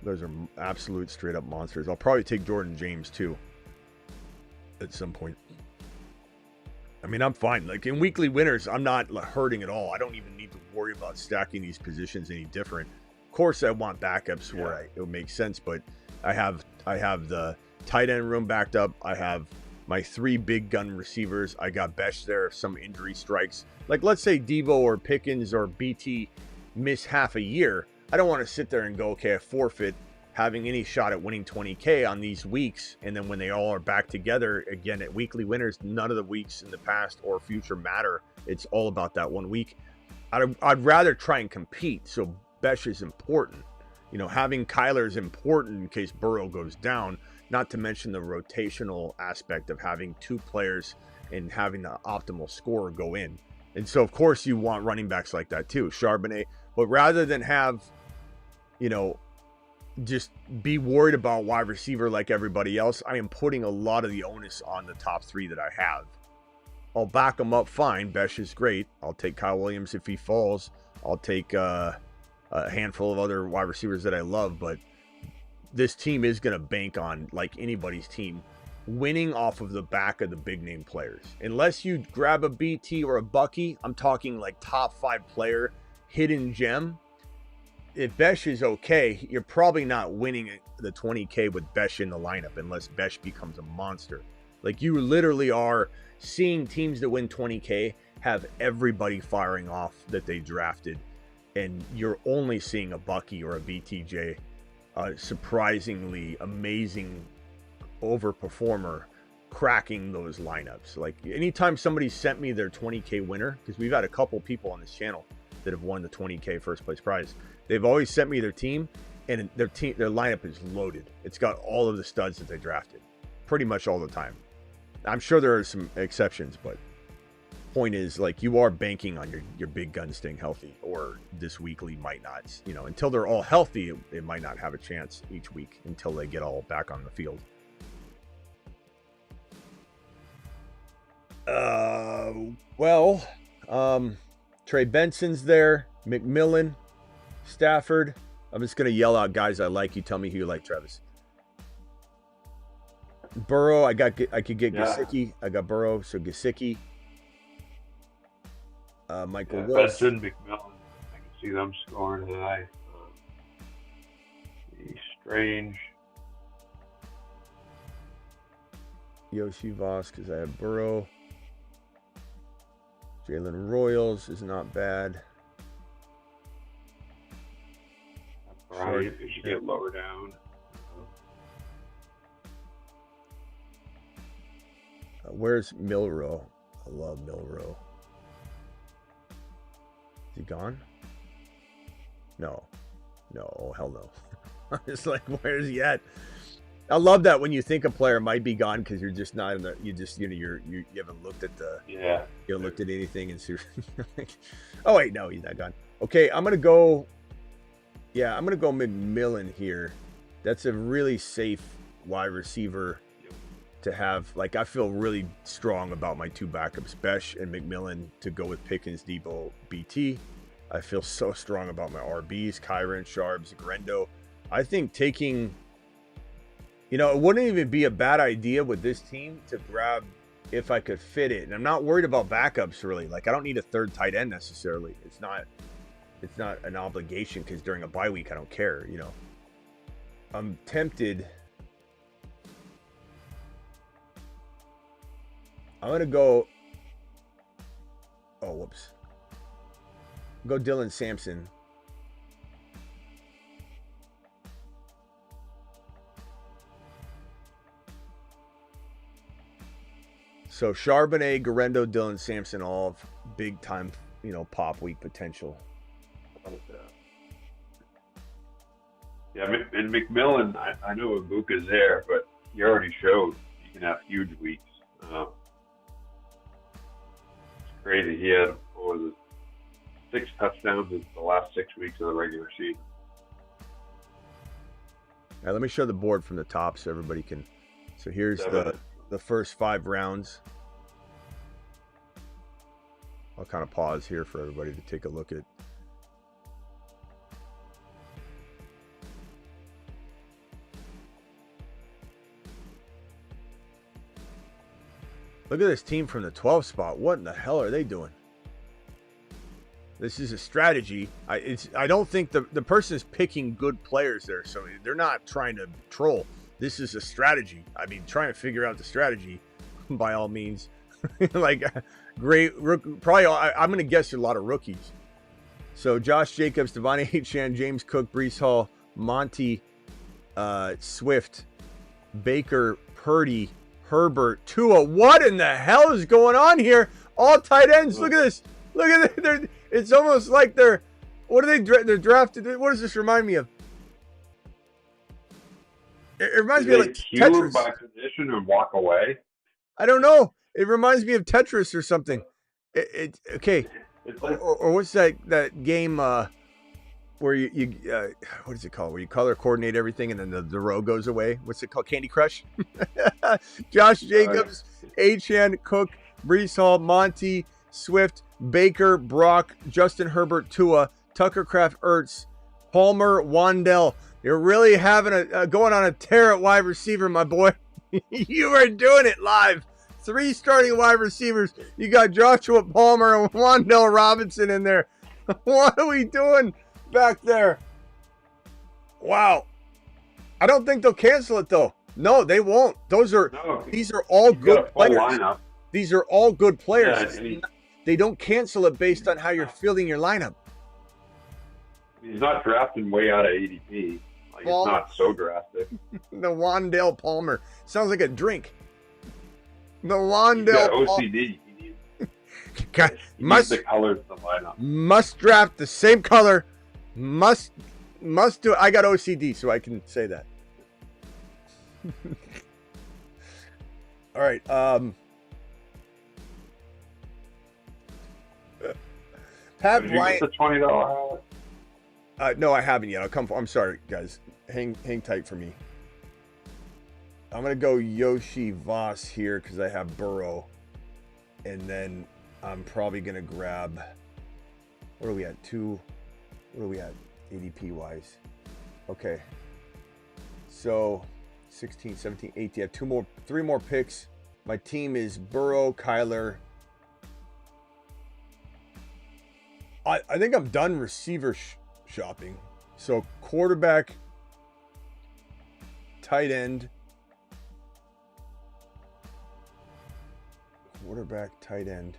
Those are absolute straight-up monsters. I'll probably take Jordan James, too, at some point. I mean, I'm fine. Like, in weekly winners, I'm not hurting at all. I don't even need to worry about stacking these positions any different. Of course, I want backups where it would make sense, but I have the tight end room backed up. I have my 3 big gun receivers. I got Besh there if some injury strikes. Like, let's say Devo or Pickens or BT miss half a year. I don't want to sit there and go, okay, I forfeit having any shot at winning 20K on these weeks. And then when they all are back together again at weekly winners, none of the weeks in the past or future matter. It's all about that 1 week. I'd rather try and compete. So Besh is important. Having Kyler is important in case Burrow goes down, not to mention the rotational aspect of having 2 players and having the optimal score go in. And so, of course, you want running backs like that too, Charbonnet. But rather than have, just be worried about wide receiver like everybody else, I am putting a lot of the onus on the top 3 that I have. I'll back them up fine. Besh is great. I'll take Kyle Williams if he falls. I'll take a handful of other wide receivers that I love. But this team is going to bank on, like anybody's team, winning off of the back of the big name players. Unless you grab a BT or a Bucky, I'm talking like top 5 player, hidden gem. If Besh is okay, you're probably not winning the 20K with Besh in the lineup unless Besh becomes a monster. Like, you literally are seeing teams that win 20K have everybody firing off that they drafted, and you're only seeing a Bucky or a BTJ, surprisingly amazing overperformer, cracking those lineups. Like, anytime somebody sent me their 20K winner, because we've had a couple people on this channel that have won the 20K first place prize, they've always sent me their team, and their lineup is loaded. It's got all of the studs that they drafted pretty much all the time. I'm sure there are some exceptions, but point is, like, you are banking on your big guns staying healthy, or this weekly might not, until they're all healthy, it might not have a chance each week until they get all back on the field. Trey Benson's there. McMillan, Stafford. I'm just going to yell out guys I like. You tell me who you like, Travis. Burrow, I could get Gesicki. I got Burrow, so Gesicki. Michael Wilson. McMillan. I can see them scoring high. Strange. Yoshi Voss, because I have Burrow. Jalen Royals is not bad. Right, you should get lower down. Where's Milrow? I love Milrow. Is he gone? No. No, hell no. I'm just like, where's he at? I love that when you think a player might be gone because you're just not in the, you just, you haven't looked at the, you haven't looked at anything and see. Oh wait, no, he's not gone. Okay, I'm gonna go McMillan here. That's a really safe wide receiver to have. Like, I feel really strong about my two backups, Besh and McMillan, to go with Pickens, Debo, BT. I feel so strong about my RBs, Kyron, Sharps, Grendo. I think taking, it wouldn't even be a bad idea with this team to grab, if I could fit it. And I'm not worried about backups really. Like, I don't need a third tight end necessarily. It's not an obligation because during a bye week I don't care. I'm tempted. I'm gonna go. Oh, whoops. Go Dylan Sampson. So Charbonnet, Garendo, Dylan Sampson, all have big time, pop week potential. Yeah, and McMillan, I know Ibuka's there, but he already showed he can have huge weeks. It's crazy. He had 6 touchdowns in the last 6 weeks of the regular season. All right, let me show the board from the top so everybody can. So here's the first 5 rounds. I'll kind of pause here for everybody to take a look at. Look at this team from the 12th spot. What in the hell are they doing? This is a strategy. I don't think the person is picking good players there, so they're not trying to troll. This is a strategy. I mean, trying to figure out the strategy, by all means. Like, great, probably, I'm going to guess a lot of rookies. So, Josh Jacobs, Devon Achane, James Cook, Breece Hall, Monty, Swift, Baker, Purdy, Herbert, Tua. What in the hell is going on here? All tight ends. Look at this. Look at it. It's almost like they're they're drafted. What does this remind me of? It reminds me of like Tetris. By position and walk away. I don't know. It reminds me of Tetris or something. Okay. It's like, or what's that game where you what is it called? Where you color coordinate everything and then the row goes away. What's it called? Candy Crush. Josh Jacobs, Achane, Cook, Breece Hall, Monty, Swift, Baker, Brock, Justin Herbert, Tua, Tucker Kraft, Ertz, Palmer, Wandell. You're really having going on a tear at wide receiver, my boy. You are doing it live. 3 starting wide receivers. You got Joshua Palmer and Wandell Robinson in there. What are we doing back there? Wow. I don't think they'll cancel it though. No, they won't. These are all good players. Lineup. These are all good players. Yeah, they don't cancel it based on how you're fielding your lineup. He's not drafting way out of ADP. Like, it's not so drastic. The Wandell Palmer. Sounds like a drink. The Wandell OCD. Must the colors of the lineup. Must draft the same color. Must do it. I got OCD, so I can say that. All right. Pat Bryant. Did you get the $20 no, I haven't yet. I'm sorry, guys. Hang tight for me. I'm gonna go Yoshi Voss here because I have Burrow, and then I'm probably gonna grab. What are we at? 2, What are we at ADP wise? Okay. So 16, 17, 18. I have 3 more picks. My team is Burrow, Kyler. I think I'm done receiver shopping. So quarterback, tight end. Quarterback, tight end.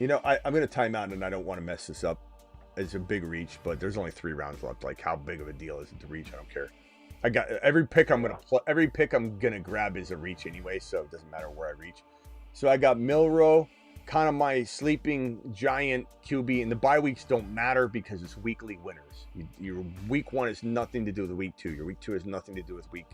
You know, I'm going to time out, and I don't want to mess this up. It's a big reach, but there's only 3 rounds left. Like, how big of a deal is it to reach? I don't care. I got every pick I'm gonna grab is a reach anyway, so it doesn't matter where I reach. So I got Milroe, kind of my sleeping giant QB, and the bye weeks don't matter because it's weekly winners. Your week 1 has nothing to do with week 2. Your week 2 has nothing to do with week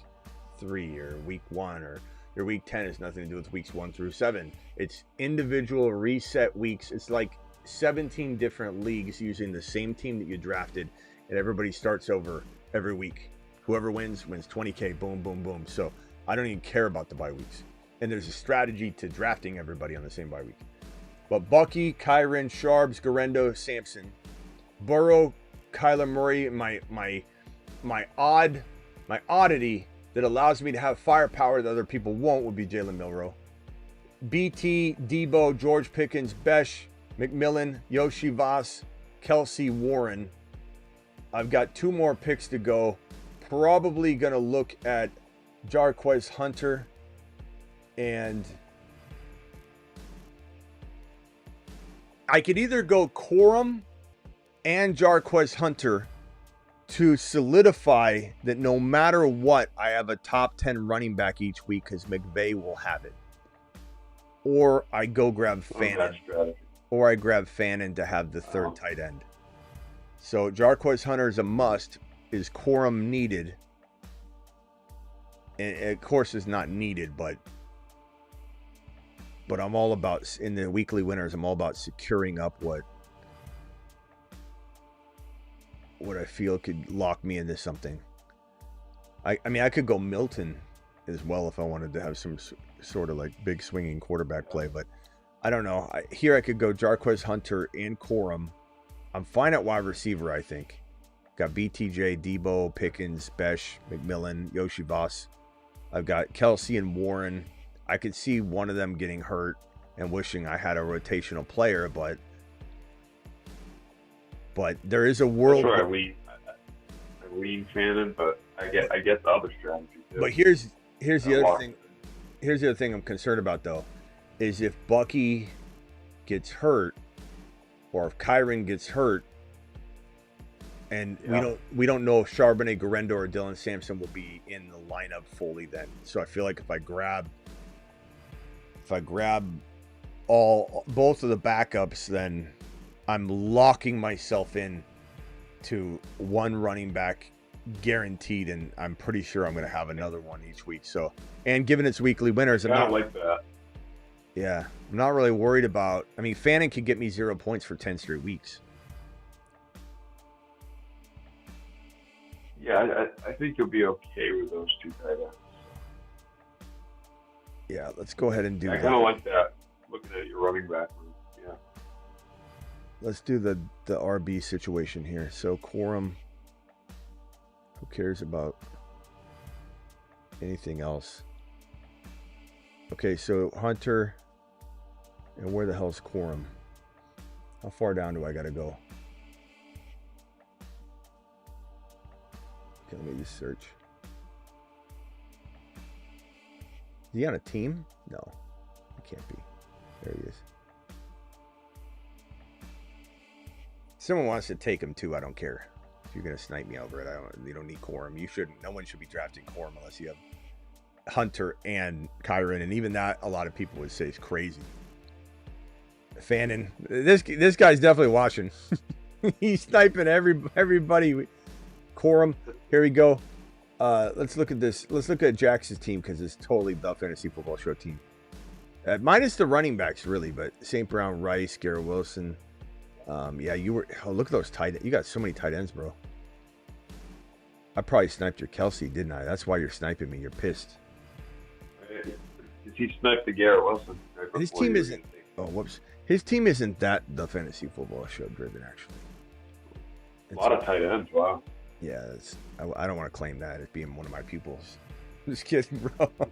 3 or week 1, or your week 10 has nothing to do with weeks 1 through 7. It's individual reset weeks. It's like 17 different leagues using the same team that you drafted, and everybody starts over every week. Whoever wins 20K, boom, boom, boom. So I don't even care about the bye weeks. And there's a strategy to drafting everybody on the same bye week. But Bucky, Kyron, Sharbs, Garendo, Sampson, Burrow, Kyler Murray, my oddity that allows me to have firepower that other people won't would be Jalen Milroe. BT, Debo, George Pickens, Besh, McMillan, Yoshi Voss, Kelsey, Warren. I've got 2 more picks to go. Probably going to look at Jarquez Hunter and I could either go Corum and Jarquez Hunter to solidify that no matter what, I have a top 10 running back each week because McVay will have it. Or I go grab Fannin. Or I grab Fannin to have the 3rd tight end. So Jarquez Hunter is a must. Is Corum needed? And of course it's not needed, but I'm all about, in the weekly winners, I'm all about securing up what I feel could lock me into something. I mean, I could go Milton as well if I wanted to have some sort of like big swinging quarterback play, but I don't know. Here I could go Jarquez Hunter and Corum. I'm fine at wide receiver, I think. Got BTJ, Debo, Pickens, Besh, McMillan, Yoshi Voss. I've got Kelsey and Warren. I could see one of them getting hurt and wishing I had a rotational player, but there is a world. That's where I lean Fannin, but I get the other strategy too. But here's the other thing. Here's the other thing I'm concerned about though, is if Bucky gets hurt, or if Kyron gets hurt. And we don't know if Charbonnet, Garendo, or Dylan Sampson will be in the lineup fully then. So I feel like if I grab both of the backups, then I'm locking myself in to one running back guaranteed, and I'm pretty sure I'm going to have another one each week. So, and given it's weekly winners, I don't like that. Yeah, I'm not really worried about. I mean, Fannin could get me 0 points for 10 straight weeks. Yeah, I think you'll be okay with those 2 tight ends. Yeah, let's go ahead and do that. I kind of like that, looking at your running back room. Yeah. Let's do the RB situation here. So, Corum, who cares about anything else? Okay, so Hunter, and where the hell's Corum? How far down do I got to go? Okay, let me just search. Is he on a team? No, he can't be. There he is. Someone wants to take him too. I don't care. If you're gonna snipe me over it, you don't need Corum. You shouldn't. No one should be drafting Corum unless you have Hunter and Kyron, and even that, a lot of people would say is crazy. Fannin, this guy's definitely watching. He's sniping everybody. Corum, here we go. Let's look at this. Let's look at Jax's team because it's totally the Fantasy Football Show team. Minus the running backs, really, but St. Brown, Rice, Garrett Wilson. Yeah, you were. Oh, look at those tight ends. You got so many tight ends, bro. I probably sniped your Kelsey, didn't I? That's why you're sniping me. You're pissed. It's he sniped the Garrett Wilson. Right His before team you were isn't. gonna take Oh, whoops. His team isn't that the fantasy football show driven, actually. a lot of tight ends. Wow. Yeah, I don't want to claim that as being one of my pupils. Just kidding, bro. All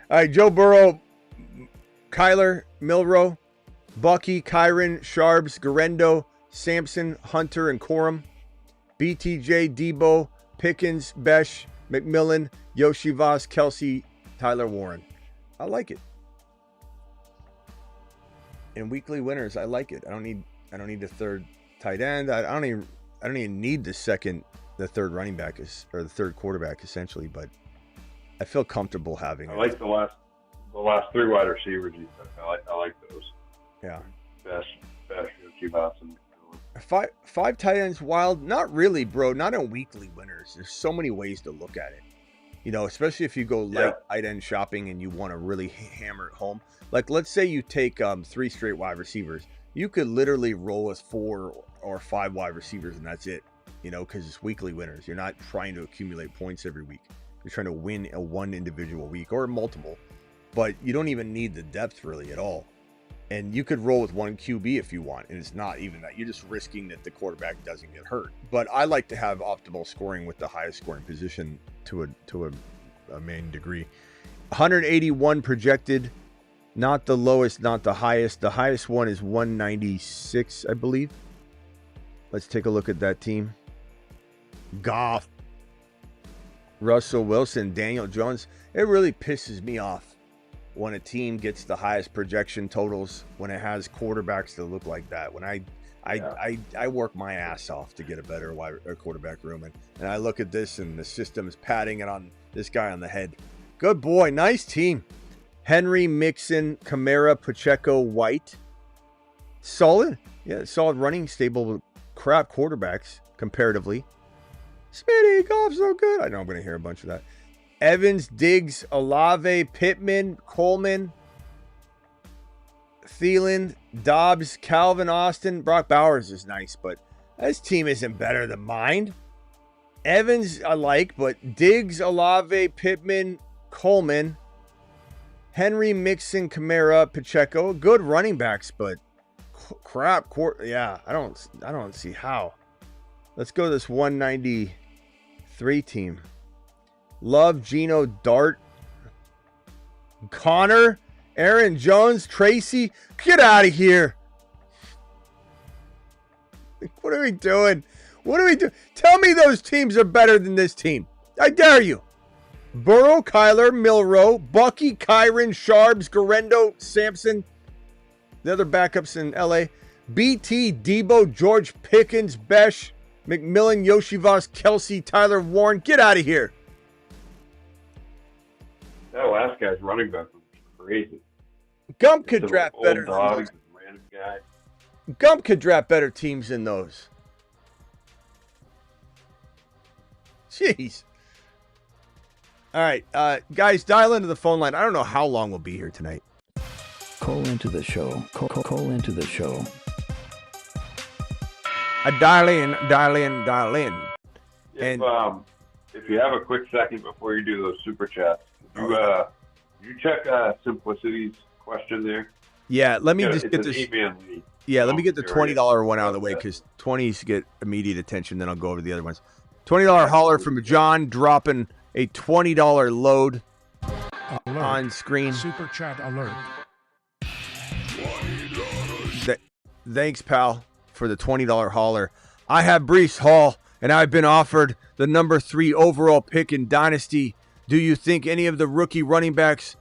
right, Joe Burrow, Kyler, Milrow, Bucky, Kyron, Sharbs, Garendo, Sampson, Hunter, and Corum. BTJ, Debo, Pickens, Besh, McMillan, Yoshivas, Kelsey, Tyler Warren. I like it. In weekly winners, I like it. I don't need the third tight end. I don't even need the third running back or the third quarterback essentially, but I feel comfortable having I it. like the last three wide receivers you took. I like those. Yeah. Best Yoshivas and Five tight ends wild? Not really, bro. Not in weekly winners. There's so many ways to look at it. You know, especially if you go light tight end shopping and you want to really hammer it home. Like, let's say you take 3 straight wide receivers. You could literally roll with 4 or 5 wide receivers and that's it. You know, because it's weekly winners. You're not trying to accumulate points every week. You're trying to win a one individual week or multiple. But you don't even need the depth really at all. And you could roll with 1 QB if you want, and it's not even that. You're just risking that the quarterback doesn't get hurt. But I like to have optimal scoring with the highest scoring position to a main degree. 181 projected, not the lowest, not the highest. The highest one is 196, I believe. Let's take a look at that team. Goff, Russell Wilson, Daniel Jones. It really pisses me off when a team gets the highest projection totals, when it has quarterbacks that look like that. When I work my ass off to get a better quarterback room, and I look at this and the system is patting it on this guy on the head. Good boy, nice team. Henry, Mixon, Kamara, Pacheco, White. Solid. Yeah, solid running, stable crap quarterbacks comparatively. Smitty, golf so good. I know I'm going to hear a bunch of that. Evans, Diggs, Olave, Pittman, Coleman, Thielen, Dobbs, Calvin Austin. Brock Bowers is nice, but this team isn't better than mine. Evans I like, but Diggs, Olave, Pittman, Coleman, Henry, Mixon, Kamara, Pacheco. Good running backs, but crap. Yeah, I don't see how. Let's go to this 193 team. Love, Geno, Dart, Connor, Aaron Jones, Tracy. Get out of here. What are we doing? What are we doing? Tell me those teams are better than this team. I dare you. Burrow, Kyler, Milrow, Bucky, Kyron, Sharbs, Garendo, Sampson. The other backups in LA. BT, Debo, George Pickens, Besh, McMillan, Yoshivas, Kelsey, Tyler Warren. Get out of here. that last guy's running back was crazy. Gump could draft better than dog, those. random guy. Gump could draft better teams than those. Jeez. All right, guys, dial into the phone line. I don't know how long we'll be here tonight. Call into the show. Call into the show. Dial in, dial in, dial in. If you have a quick second before you do those super chats, you check Simplicity's question there. Yeah, let me just It's get an this. 8-man league. Yeah, let me get the You're right. $20 one out of the way because 20s get immediate attention. Then I'll go over the other ones. $20 holler from John dropping a $20 load Alert. on screen. Super chat alert. Thanks, pal, for the $20 holler. I have Breece Hall, and I've been offered the number 3 overall pick in Dynasty. Do you think any of the rookie running backs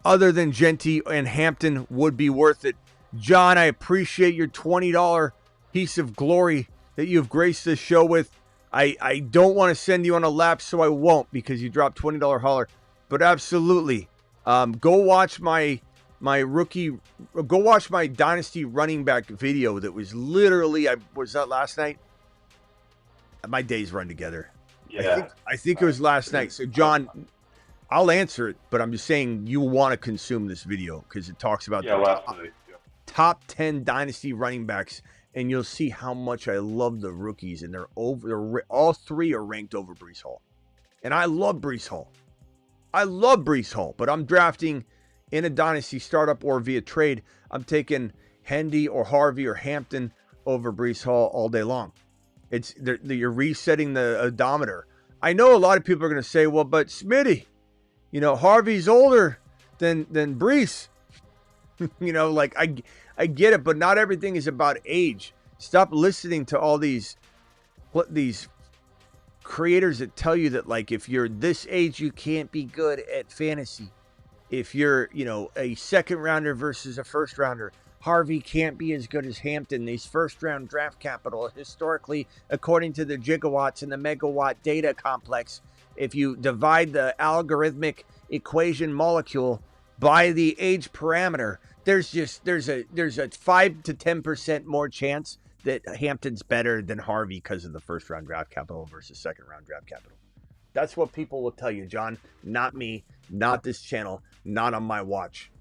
other than Genty and Hampton would be worth it? John, I appreciate your $20 piece of glory that you've graced this show with. I don't want to send you on a lap, so I won't because you dropped $20 holler. But absolutely, go watch my Dynasty running back video that was literally, was that last night? My days run together. Yeah. I think it was last night. So John, I'll answer it, but I'm just saying you want to consume this video because it talks about last night. Yeah. top 10 Dynasty running backs, and you'll see how much I love the rookies, and all 3 are ranked over Breece Hall. And I love Breece Hall. But I'm drafting in a dynasty startup or via trade, I'm taking Hendy or Harvey or Hampton over Breece Hall all day long. You're resetting the odometer. I know a lot of people are going to say, well, but Smitty, Harvey's older than Breece. Like I get it, but not everything is about age. Stop listening to all these creators that tell you that, like, if you're this age, you can't be good at fantasy. If you're, a second rounder versus a first rounder, Harvey can't be as good as Hampton. These first round draft capital, historically, according to the gigawatts and the megawatt data complex, if you divide the algorithmic equation molecule by the age parameter, there's a 5 to 10% more chance that Hampton's better than Harvey because of the first round draft capital versus second round draft capital. That's what people will tell you, John. Not me, not this channel, not on my watch.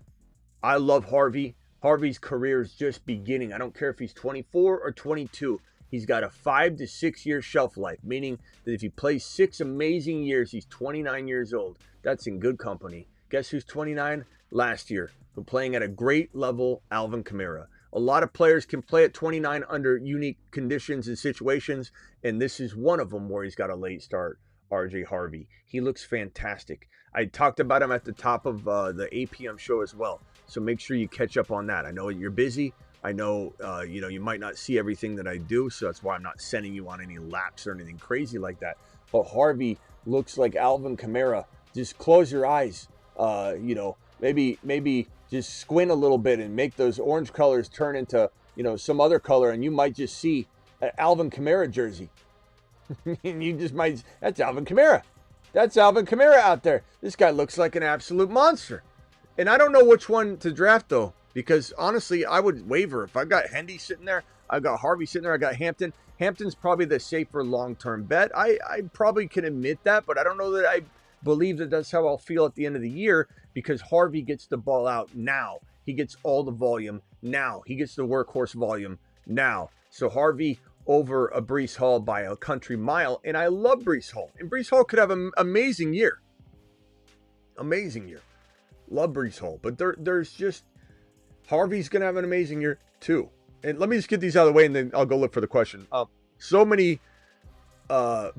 I love Harvey. Harvey's career is just beginning. I don't care if he's 24 or 22. He's got a 5 to 6 year shelf life, meaning that if he plays 6 amazing years, he's 29 years old. That's in good company. Guess who's 29? Last year, who playing at a great level, Alvin Kamara. A lot of players can play at 29 under unique conditions and situations, and this is one of them where he's got a late start. RJ Harvey. He looks fantastic. I talked about him at the top of the APM show as well. So make sure you catch up on that. I know you're busy. I know, you might not see everything that I do. So that's why I'm not sending you on any laps or anything crazy like that. But Harvey looks like Alvin Kamara. Just close your eyes. Maybe just squint a little bit and make those orange colors turn into, some other color. And you might just see an Alvin Kamara jersey. And you just might, that's Alvin Kamara. That's Alvin Kamara out there. This guy looks like an absolute monster. And I don't know which one to draft, though, because honestly, I would waver. If I've got Hendy sitting there, I've got Harvey sitting there, I got Hampton. Hampton's probably the safer long-term bet. I probably can admit that, but I don't know that I believe that that's how I'll feel at the end of the year, because Harvey gets the ball out now. He gets all the volume now. He gets the workhorse volume now. So Harvey over a Breece Hall by a country mile. And I love Breece Hall. And Breece Hall could have an amazing year. Amazing year. Love Breece Hall. But there's just, Harvey's going to have an amazing year too. And let me just get these out of the way and then I'll go look for the question. So many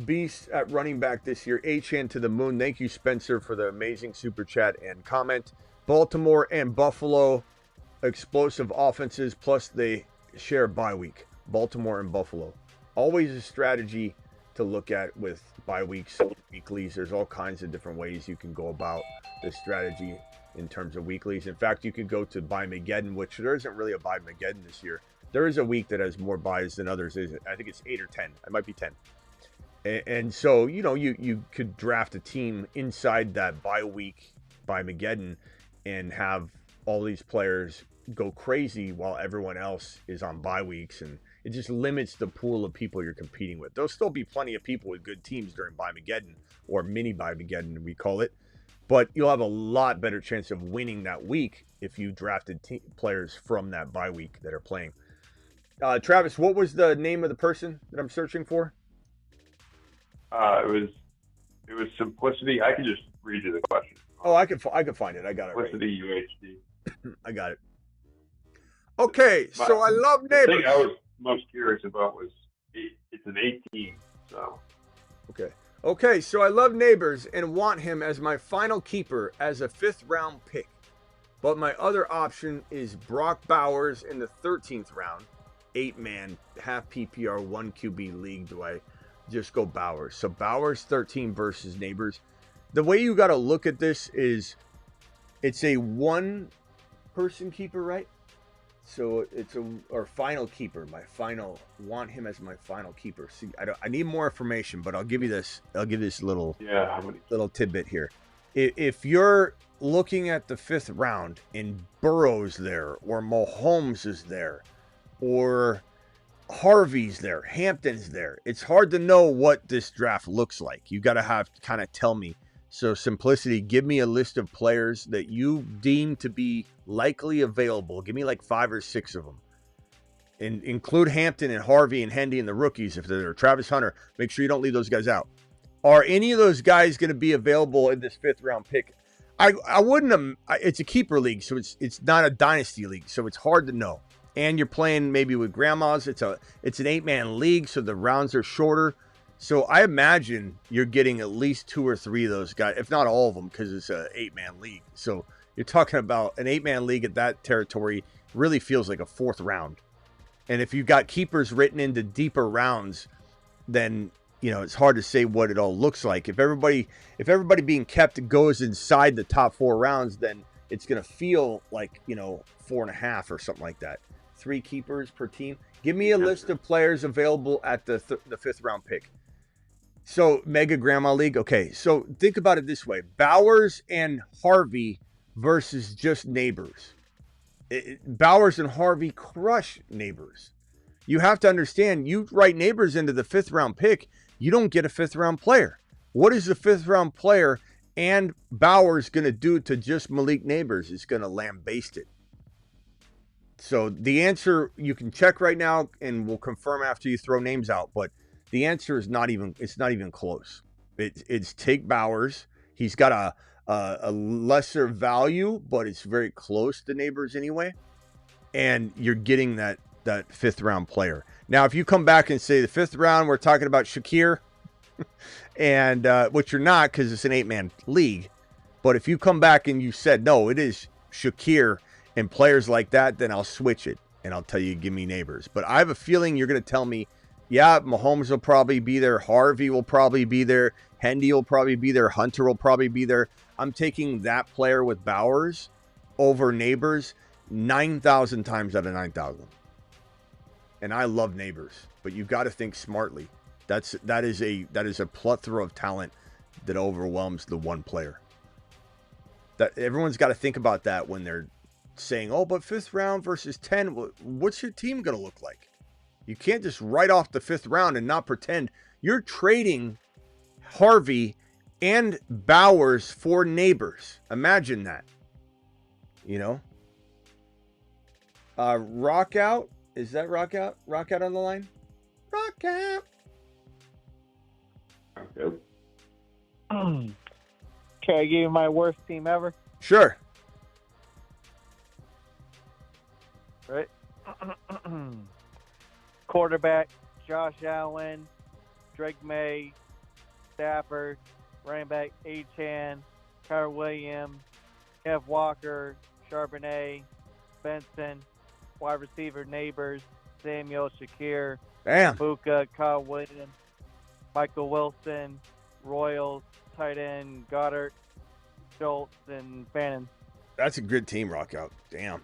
beasts at running back this year. Achane to the moon. Thank you, Spencer, for the amazing super chat and comment. Baltimore and Buffalo, explosive offenses, plus they share a bye week. Baltimore and Buffalo. Always a strategy to look at with bye weeks, weeklies. There's all kinds of different ways you can go about this strategy in terms of weeklies. In fact, you could go to Buy-Mageddon, which there isn't really a Buy-Mageddon this year. There is a week that has more buys than others. I think it's 8 or 10. It might be 10. And so, you could draft a team inside that bye week Buy-Mageddon and have all these players go crazy while everyone else is on bye weeks, and it just limits the pool of people you're competing with. There'll still be plenty of people with good teams during Buy-Mageddon, or mini Buy-Mageddon, we call it, but you'll have a lot better chance of winning that week if you drafted players from that bye week that are playing. Travis, what was the name of the person that I'm searching for? It was Simplicity. I can just read you the question. Oh, I could find it. I got it. Simplicity UHD. I got it. Okay, so I love neighbors. The thing I was most curious about was it's an 18, so. Okay, so I love Neighbors and want him as my final keeper as a 5th round pick. But my other option is Brock Bowers in the 13th round. 8-man, half PPR, 1 QB league. Do I just go Bowers? So Bowers 13 versus Neighbors. The way you got to look at this is it's a 1-person keeper, right? So it's our final keeper. Want him as my final keeper. See, I need more information, but I'll give you this. I'll give this little tidbit here. If you're looking at the 5th round and Burrow's there, or Mahomes is there, or Harvey's there, Hampton's there, it's hard to know what this draft looks like. You got to kind of tell me. So Simplicity, give me a list of players that you deem to be likely available. Give me like 5 or 6 of them. And include Hampton and Harvey and Hendy and the rookies if they're there. Travis Hunter, make sure you don't leave those guys out. Are any of those guys going to be available in this 5th round pick? I wouldn't have. It's a keeper league, so it's not a dynasty league, so it's hard to know. And you're playing maybe with grandmas. It's an 8-man league, so the rounds are shorter. So I imagine you're getting at least 2 or 3 of those guys, if not all of them, because it's an 8-man league. So you're talking about an 8-man league at that territory really feels like a 4th round. And if you've got keepers written into deeper rounds, then it's hard to say what it all looks like. If everybody being kept goes inside the top 4 rounds, then it's going to feel like 4.5 or something like that. 3 keepers per team. Give me a list of players available at the 5th round pick. So Mega Grandma League. Okay, so think about it this way: Bowers and Harvey versus just Neighbors. Bowers and Harvey crush Neighbors. You have to understand, you write Neighbors into the 5th round pick, you don't get a 5th round player. What is the 5th round player and Bowers going to do to just Malik Neighbors? It's going to lambaste it. So the answer, you can check right now and we'll confirm after you throw names out, but the answer is not even close. It's take Bowers. He's got a lesser value, but it's very close to Neighbors anyway. And you're getting that 5th round player. Now, if you come back and say the 5th round, we're talking about Shakir, and which you're not because it's an 8-man league. But if you come back and you said, no, it is Shakir and players like that, then I'll switch it and I'll tell you, give me Neighbors. But I have a feeling you're going to tell me, yeah, Mahomes will probably be there. Harvey will probably be there. Hendy will probably be there. Hunter will probably be there. I'm taking that player with Bowers over Neighbors 9,000 times out of 9,000. And I love Neighbors, but you've got to think smartly. That is a plethora of talent that overwhelms the one player. That everyone's got to think about that when they're saying, "Oh, but 5th round versus 10, what's your team going to look like?" You can't just write off the 5th round and not pretend. You're trading Harvey and Bowers for Neighbors. Imagine that. Rock Out. Is that Rock Out? Rock Out on the line? Rock Out. Okay. Can I give you my worst team ever? Sure. Right. Quarterback, Josh Allen, Drake May, Stafford. Running back, Achane, Kyler Williams, Kev Walker, Charbonnet, Benson. Wide receiver, Neighbors, Samuel, Shakir, Damn. Buka, Kyle Williams, Michael Wilson, Royals, tight end, Goddard, Schultz, and Bannon. That's a good team, Rock Out. Damn.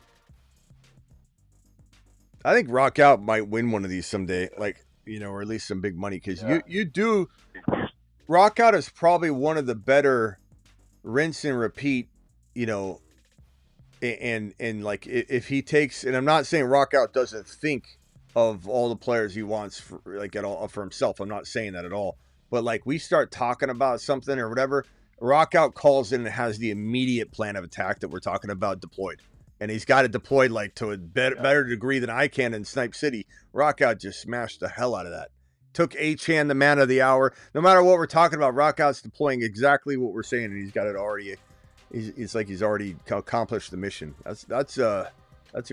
I think Rock Out might win one of these someday, or at least some big money, because you do. Rock Out is probably one of the better rinse and repeat, and if he takes, and I'm not saying Rock Out doesn't think of all the players he wants for himself. I'm not saying that at all. But we start talking about something or whatever, Rock Out calls in and has the immediate plan of attack that we're talking about deployed. And he's got it deployed to a better degree than I can in Snipe City. Rock Out just smashed the hell out of that. Took Achane the man of the hour. No matter what we're talking about, Rock Out's deploying exactly what we're saying, and he's got it already. It's like he's already accomplished the mission. That's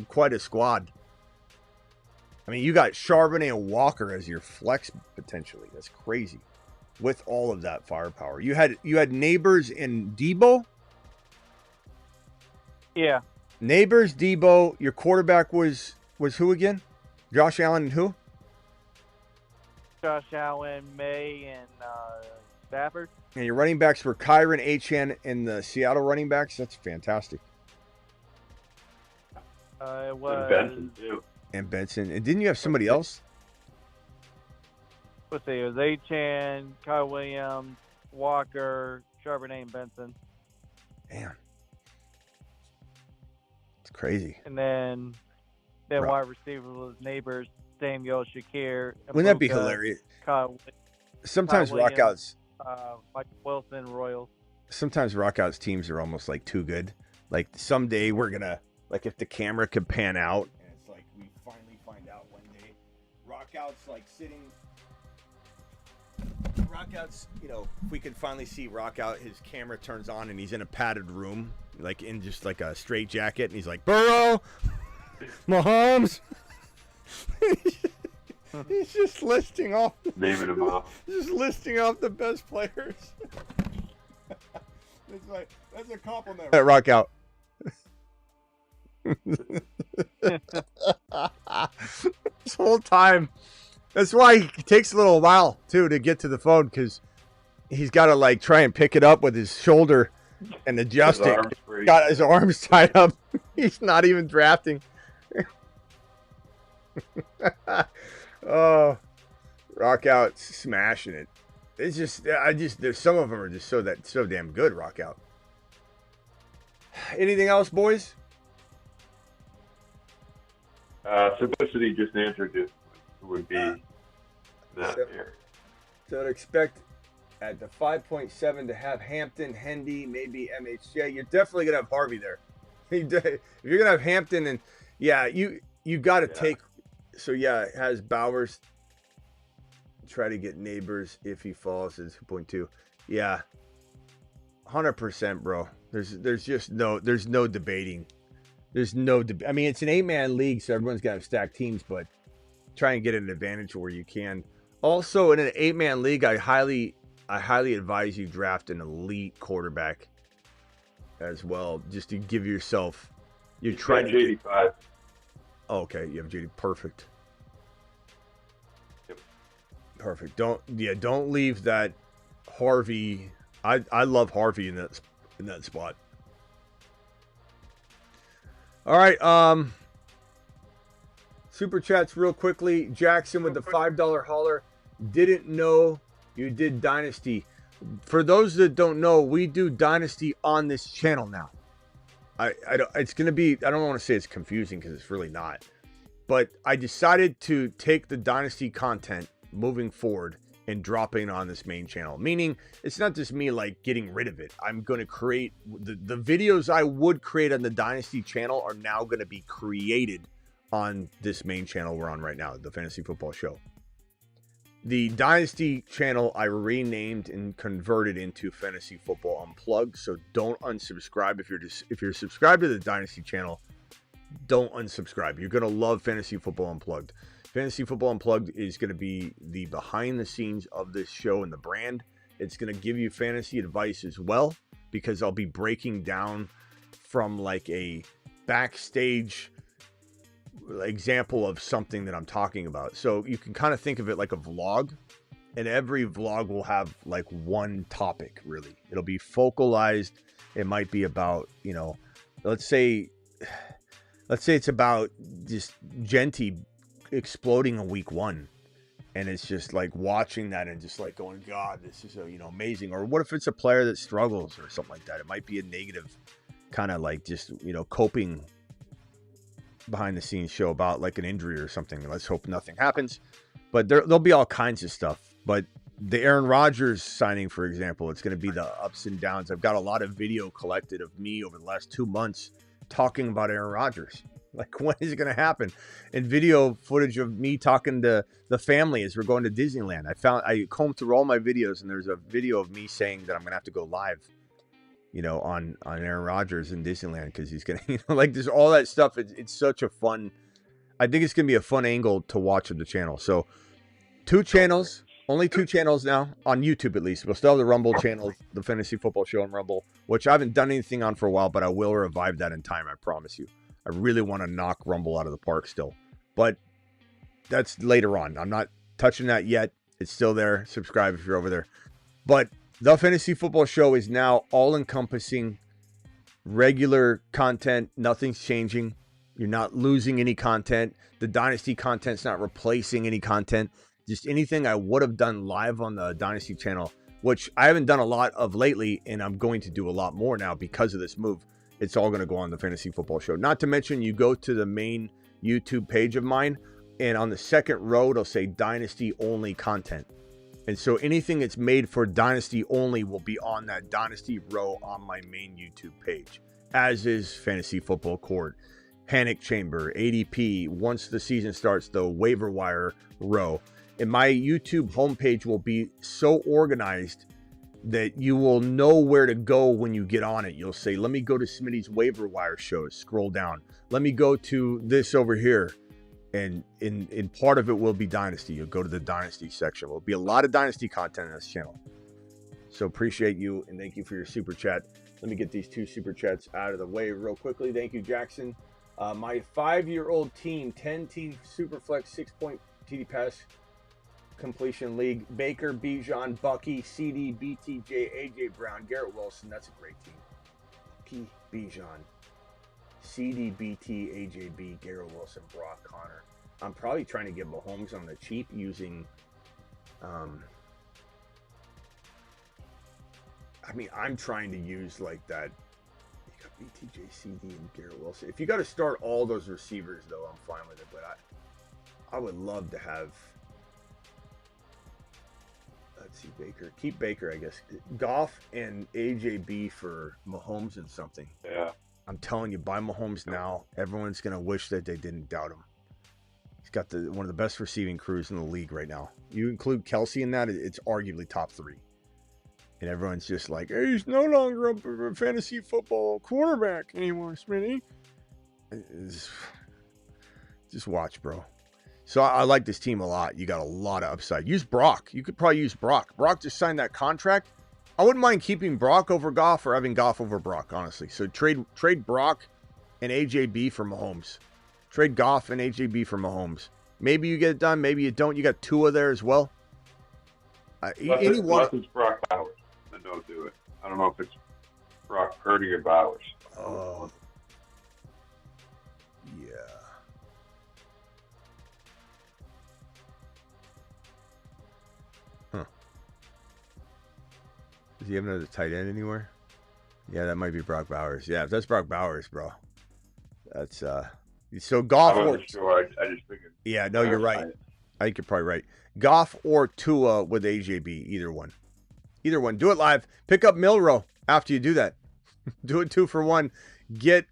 quite a squad. I mean, you got Charbonnet and Walker as your flex potentially. That's crazy. With all of that firepower, you had Neighbors and Debo. Yeah. Neighbors, Debo. Your quarterback was who again? Josh Allen and who? Josh Allen, May, and Stafford. And your running backs were Kyron, Achane, and the Seattle running backs. That's fantastic. It was Benson too. And Benson. And didn't you have somebody else? Let's see. It was Achane, Kyle Williams, Walker, Charbonnet, and Benson. Damn. It's crazy. And then wide receiver was Neighbors, Samuel, Shakir. Wouldn't that be hilarious? Kyle, Sometimes Williams, Rockouts. Michael Wilson, Royals. Sometimes Rockouts teams are almost too good. Someday we're gonna if the camera could pan out, and it's we finally find out one day. Rockouts sitting. Rockout's, if we could finally see Rockout, his camera turns on and he's in a padded room, like in just like a straight jacket, and he's like, Burrow, Mahomes. He's just listing off. Naming them off. Just listing off the best players. That's a compliment. Rockout. This whole time. That's why it takes a little while, too, to get to the phone, because he's got to, like, try and pick it up with his shoulder and adjust it. Got his arms tied up. He's not even drafting. Oh, Rockout smashing it. It's just, there's some of them are just so damn good, Rockout. Anything else, boys? Simplicity just answered it. Would be that here. So to expect at the 5.7 to have Hampton, Hendy, maybe MHJ. You're definitely gonna have Harvey there. If you're gonna have Hampton, and you got to take. So it has Bowers. Try to get Neighbors if he falls is 2.2. Yeah, 100%, bro. There's just no debating. There's no debate. I mean, it's an 8-man league, so everyone's got to have stacked teams, but try and get an advantage where you can. Also, in an 8-man league, I highly advise you draft an elite quarterback as well, just to give yourself. You're trying to get 85. Oh, okay, you have JD. Perfect. Yep. Perfect. Don't leave that Harvey. I love Harvey in that spot. All right. Super chats real quickly. Jackson with the $5 hauler. Didn't know you did Dynasty. For those that don't know, we do Dynasty on this channel now. It's going to be, I don't want to say it's confusing because it's really not. But I decided to take the Dynasty content moving forward and dropping it on this main channel. Meaning, it's not just me like getting rid of it. I'm going to create, the videos I would create on the Dynasty channel are now going to be created on this main channel we're on right now, the Fantasy Football Show. The Dynasty channel I renamed and converted into Fantasy Football Unplugged. So don't unsubscribe if you're subscribed to the Dynasty channel. Don't unsubscribe. You're gonna love Fantasy Football Unplugged. Fantasy Football Unplugged is gonna be the behind the scenes of this show and the brand. It's gonna give you fantasy advice as well, because I'll be breaking down from like a backstage example of something that I'm talking about. So you can kind of think of it like a vlog, and every vlog will have like one topic. Really, it'll be focalized. It might be about, let's say it's about just Genty exploding in week 1, and it's just like watching that and just like going, God, this is amazing. Or what if it's a player that struggles or something like that? It might be a negative kind of like just coping behind the scenes show about like an injury or something. Let's hope nothing happens, but there'll be all kinds of stuff. But the Aaron Rodgers signing, for example, it's going to be the ups and downs. I've got a lot of video collected of me over the last 2 months talking about Aaron Rodgers. Like, when is it going to happen? And video footage of me talking to the family as we're going to Disneyland. I combed through all my videos, and there's a video of me saying that I'm going to have to go live, on Aaron Rodgers in Disneyland, because he's going to, like, there's all that stuff. It's such a fun, I think it's going to be a fun angle to watch of the channel. So 2 channels, only 2 channels now on YouTube, at least. We'll still have the Rumble channel, the Fantasy Football Show on Rumble, which I haven't done anything on for a while, but I will revive that in time. I promise you. I really want to knock Rumble out of the park still, but that's later on. I'm not touching that yet. It's still there. Subscribe if you're over there. But the Fantasy Football Show is now all-encompassing, regular content. Nothing's changing. You're not losing any content. The Dynasty content's not replacing any content. Just anything I would have done live on the Dynasty channel, which I haven't done a lot of lately, and I'm going to do a lot more now because of this move. It's all going to go on the Fantasy Football Show. Not to mention, you go to the main YouTube page of mine, and on the second row, it'll say Dynasty only content. And so anything that's made for Dynasty only will be on that Dynasty row on my main YouTube page, as is Fantasy Football Court, Panic Chamber, ADP, once the season starts, the waiver wire row. And my YouTube homepage will be so organized that you will know where to go when you get on it. You'll say, let me go to Smitty's waiver wire shows, scroll down. Let me go to this over here. And in part of it will be Dynasty. You'll go to the Dynasty section. There'll be a lot of Dynasty content on this channel. So appreciate you and thank you for your super chat. Let me get these 2 super chats out of the way real quickly. Thank you, Jackson. My 5-year-old team, 10-team Superflex, 6-point TD pass completion league. Baker, Bijan, Bucky, CD, BTJ, AJ Brown, Garrett Wilson. That's a great team. Bijan, CD, BT, AJB, Garrett Wilson, Brock, Connor. I'm probably trying to get Mahomes on the cheap using I'm trying to use like that. You got BTJ, CD, and Garrett Wilson. If you got to start all those receivers, though, I'm fine with it. But I would love to have. Let's see, Baker. Keep Baker, I guess. Goff and AJB for Mahomes and something. Yeah. I'm telling you, buy Mahomes now. Everyone's gonna wish that they didn't doubt him. He's got one of the best receiving crews in the league right now. You include Kelsey in that, it's arguably top 3. And everyone's just like, hey, he's no longer a fantasy football quarterback anymore, Smitty. Just watch, bro. So I like this team a lot. You got a lot of upside. Use Brock. You could probably use Brock. Brock just signed that contract. I wouldn't mind keeping Brock over Goff or having Goff over Brock, honestly. So trade Brock and AJB for Mahomes. Trade Goff and AJB for Mahomes. Maybe you get it done. Maybe you don't. You got Tua there as well. Unless it's Brock Bowers, then don't do it. I don't know if it's Brock Purdy or Bowers. Oh. Yeah. Huh. Does he have another tight end anywhere? Yeah, that might be Brock Bowers. Yeah, if that's Brock Bowers, bro. That's so Goff I or wasn't sure. I just figured. Yeah, no, you're right. I think you're probably right. Goff or Tua with AJB, either one. Either one. Do it live. Pick up Milrow after you do that. Do it 2 for 1. Get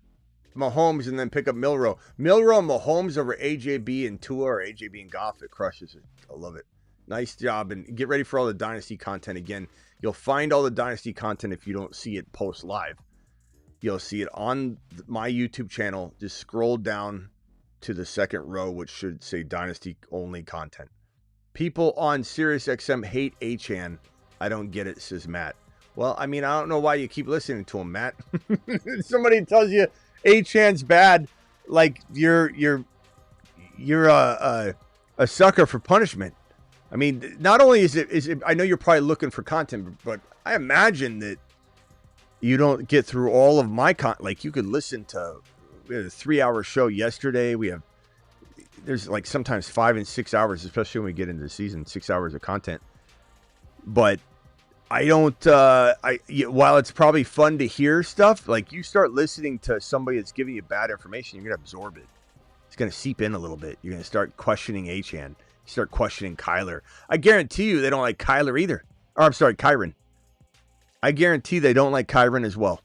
Mahomes and then pick up Milrow. Milrow and Mahomes over AJB and Tua or AJB and Goff. It crushes it. I love it. Nice job. And get ready for all the Dynasty content again. You'll find all the Dynasty content if you don't see it post live. You'll see it on my YouTube channel. Just scroll down to the second row, which should say Dynasty only content. People on SiriusXM hate Achane. I don't get it, says Matt. Well, I mean, I don't know why you keep listening to him, Matt. Somebody tells you Achane's bad, like you're a sucker for punishment. I mean, not only is it I know you're probably looking for content, but I imagine that you don't get through all of my content. Like you could listen to, we had a 3-hour show yesterday. There's like sometimes 5 and 6 hours, especially when we get into the season, 6 hours of content. But I don't, while it's probably fun to hear stuff, like you start listening to somebody that's giving you bad information, you're going to absorb it. It's going to seep in a little bit. You're going to start questioning Achane. Start questioning Kyler. I guarantee you they don't like Kyler either. Or I'm sorry, Kyron. I guarantee they don't like Kyron as well.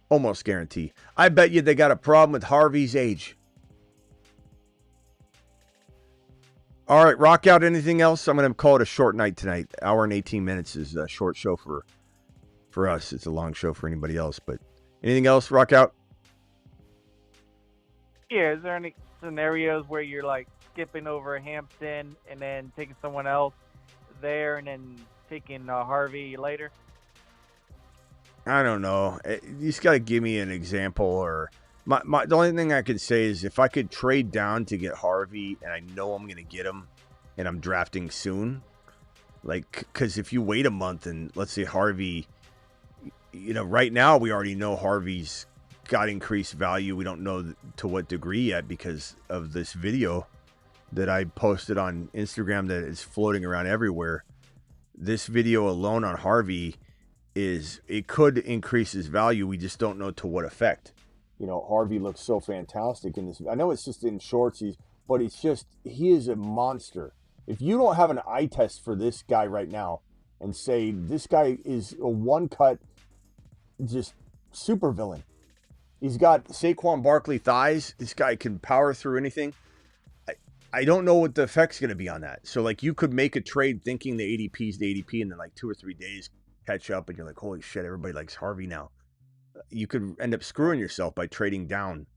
Almost guarantee. I bet you they got a problem with Harvey's age. All right, rock out. Anything else? I'm going to call it a short night tonight. Hour and 18 minutes is a short show for us. It's a long show for anybody else. But anything else? Rock out. Yeah, is there any scenarios where you're like skipping over Hampton and then taking someone else there and then taking Harvey later? I don't know. You just got to give me an example, or the only thing I could say is if I could trade down to get Harvey and I know I'm going to get him and I'm drafting soon, like, because if you wait a month and let's say Harvey, right now we already know Harvey's got increased value. We don't know to what degree yet because of this video that I posted on Instagram that is floating around everywhere. This video alone on Harvey it could increase his value. We just don't know to what effect. Harvey looks so fantastic in this. I know it's just in shorts, but he is a monster. If you don't have an eye test for this guy right now and say this guy is a one-cut, just super villain. He's got Saquon Barkley thighs. This guy can power through anything. I don't know what the effect's going to be on that. So, like, you could make a trade thinking the ADP is the ADP, and then, like, 2 or 3 days catch up, and you're like, holy shit, everybody likes Harvey now. You could end up screwing yourself by trading down.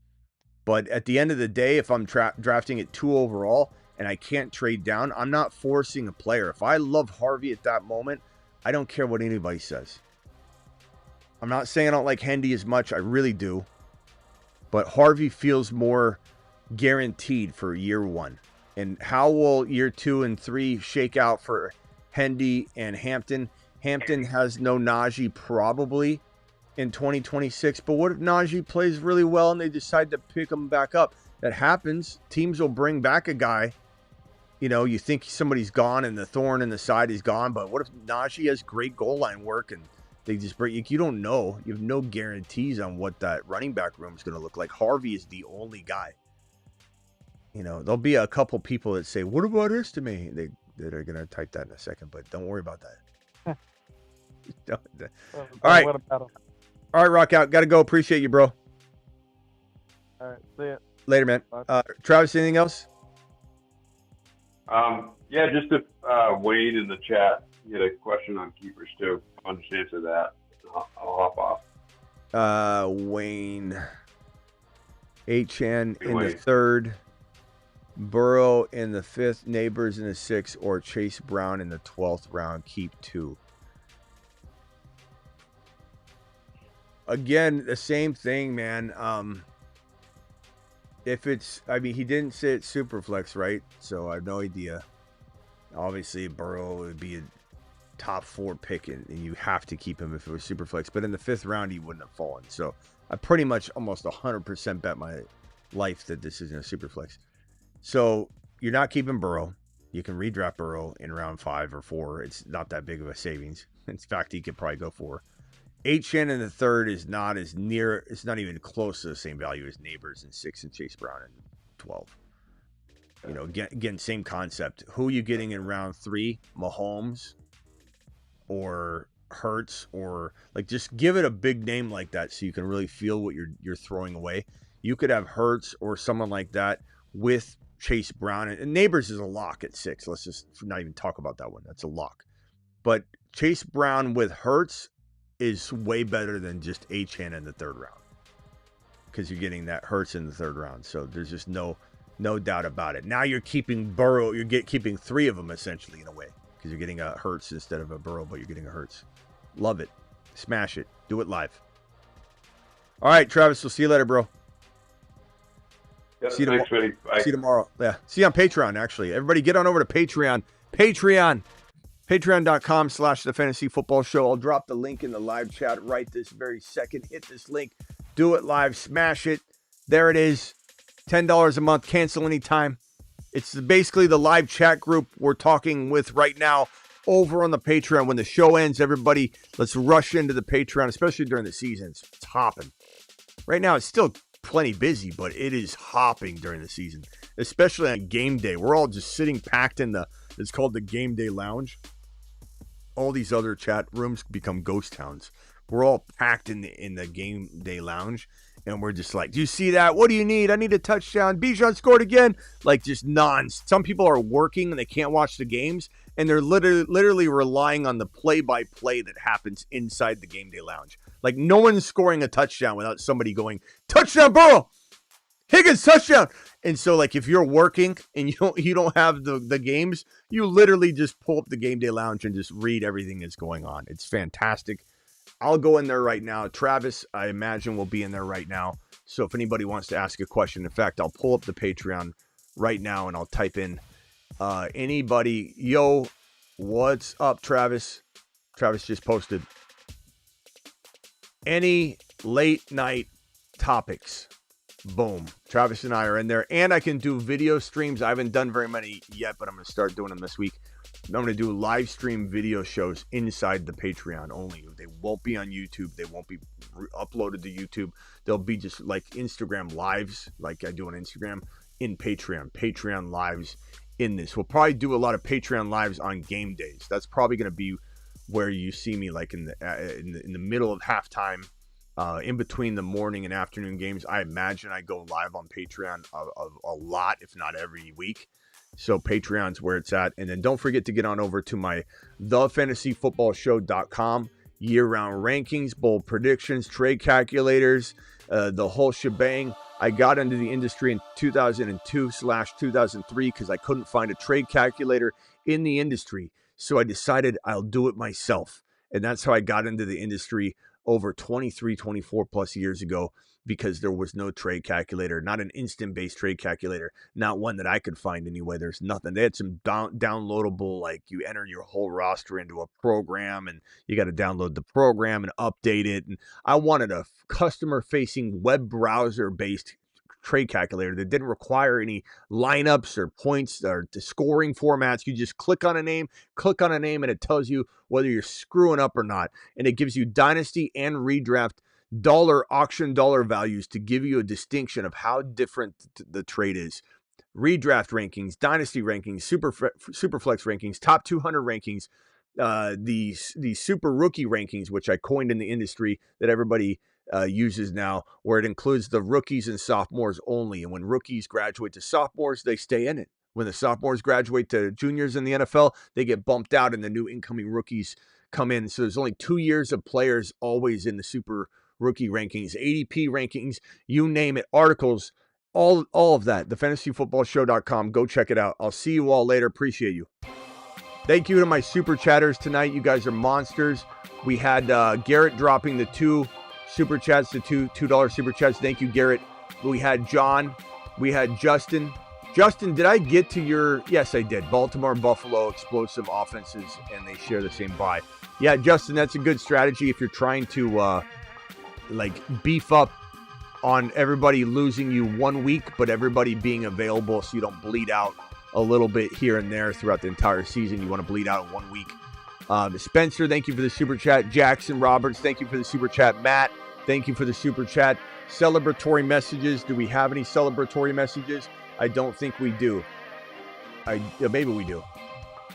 But at the end of the day, if I'm drafting at 2 overall and I can't trade down, I'm not forcing a player. If I love Harvey at that moment, I don't care what anybody says. I'm not saying I don't like Hendy as much. I really do. But Harvey feels more guaranteed for year 1. And how will year 2 and 3 shake out for Hendy and Hampton? Hampton has no Najee probably in 2026. But what if Najee plays really well and they decide to pick him back up? That happens. Teams will bring back a guy. You know, you think somebody's gone and the thorn in the side is gone. But what if Najee has great goal line work and they just bring you? Don't know. You have no guarantees on what that running back room is going to look like. Harvey is the only guy. You know, there'll be a couple people that say, what about Estime? They're going to type that in a second, but don't worry about that. All right. What about him? All right, Rock Out. Got to go. Appreciate you, bro. All right, see ya. Later, man. Travis, anything else? Yeah, just if Wayne in the chat, he had a question on keepers too. I'll just answer that. I'll hop off. Wayne. Achane in the 3rd. Burrow in the 5th. Neighbors in the 6th. Or Chase Brown in the 12th round. Keep 2. Again, the same thing, man. If it's, I mean, he didn't say it's Superflex, right? So I have no idea. Obviously, Burrow would be a top 4 pick, and you have to keep him if it was Superflex. But in the 5th round, he wouldn't have fallen. So I pretty much almost 100% bet my life that this isn't a Superflex. So you're not keeping Burrow. You can redraft Burrow in round 5 or 4. It's not that big of a savings. In fact, he could probably go 4. Achane in the 3rd is not as near, it's not even close to the same value as Neighbors in 6 and Chase Brown in 12. You know, again, same concept. Who are you getting in round 3? Mahomes or Hurts, or like just give it a big name like that so you can really feel what you're throwing away. You could have Hurts or someone like that with Chase Brown, and Neighbors is a lock at 6. Let's just not even talk about that one. That's a lock. But Chase Brown with Hurts is way better than just Achane in the 3rd round, because you're getting that Hurts in the 3rd round. So there's just no doubt about it. Now you're keeping Burrow. You're keeping 3 of them essentially in a way, because you're getting a Hurts instead of a Burrow, but you're getting a Hurts. Love it. Smash it. Do it live. All right, Travis. We'll see you later, bro. Yep, see you thanks, Smitty. Bye. See you tomorrow. Yeah. See you on Patreon, actually. Everybody get on over to Patreon. Patreon.com/The Fantasy Football Show. I'll drop the link in the live chat right this very second. Hit this link. Do it live. Smash it. There it is. $10 a month. Cancel anytime. It's basically the live chat group we're talking with right now over on the Patreon. When the show ends, everybody, let's rush into the Patreon, especially during the seasons. It's hopping. Right now, it's still plenty busy, but it is hopping during the season, especially on game day. We're all just sitting packed in it's called the Game Day Lounge. All these other chat rooms become ghost towns. We're all packed in the Game Day Lounge, and we're just like, do you see that? What do you need? I need a touchdown. Bijan scored again. Like, just some people are working and they can't watch the games, and they're literally relying on the play-by-play that happens inside the Game Day Lounge. Like, no one's scoring a touchdown without somebody going, touchdown, Burrow! Higgins, touchdown! And so, like, if you're working and you don't have the games, you literally just pull up the Game Day Lounge and just read everything that's going on. It's fantastic. I'll go in there right now. Travis, I imagine, will be in there right now. So if anybody wants to ask a question, in fact, I'll pull up the Patreon right now and I'll type in anybody. Yo, what's up, Travis? Travis just posted. Any late night topics? Boom. Travis and I are in there, and I can do video streams. I haven't done very many yet, but I'm going to start doing them this week. I'm going to do live stream video shows inside the Patreon only. They won't be on YouTube. They won't be uploaded to YouTube. They'll be just like Instagram lives, like I do on Instagram, in Patreon. Patreon lives in this. We'll probably do a lot of Patreon lives on game days. That's probably going to be where you see me, like in the middle of halftime, in between the morning and afternoon games. I imagine I go live on Patreon a lot, if not every week. So Patreon's where it's at. And then don't forget to get on over to my thefantasyfootballshow.com. Year-round rankings, bold predictions, trade calculators, the whole shebang. I got into the industry in 2002/2003 because I couldn't find a trade calculator in the industry. So I decided I'll do it myself. And that's how I got into the industry over 23, 24 plus years ago, because there was no trade calculator, not an instant-based trade calculator, not one that I could find anyway. There's nothing. They had some downloadable, like you enter your whole roster into a program and you got to download the program and update it. And I wanted a customer-facing web browser-based trade calculator that didn't require any lineups or points or scoring formats. You just click on a name, and it tells you whether you're screwing up or not. And it gives you dynasty and redraft auction dollar values to give you a distinction of how different the trade is. Redraft rankings, dynasty rankings, superflex rankings, top 200 rankings, the super rookie rankings, which I coined in the industry that everybody uses now, where it includes the rookies and sophomores only. And when rookies graduate to sophomores, they stay in it. When the sophomores graduate to juniors in the NFL, they get bumped out and the new incoming rookies come in. So there's only 2 years of players always in the super rookie rankings, ADP rankings, you name it, articles, all of that. TheFantasyFootballShow.com. Go check it out. I'll see you all later. Appreciate you. Thank you to my super chatters tonight. You guys are monsters. We had Garrett dropping the 2 super chats, the $2 super chats. Thank you, Garrett. We had John. We had Justin. Justin, did I get to your... Yes, I did. Baltimore and Buffalo, explosive offenses, and they share the same bye. Yeah, Justin, that's a good strategy if you're trying to beef up on everybody losing you 1 week, but everybody being available so you don't bleed out a little bit here and there throughout the entire season. You want to bleed out in 1 week. Spencer, thank you for the super chat. Jackson Roberts, thank you for the super chat. Matt, thank you for the super chat. Celebratory messages. Do we have any celebratory messages? I don't think we do. Maybe we do.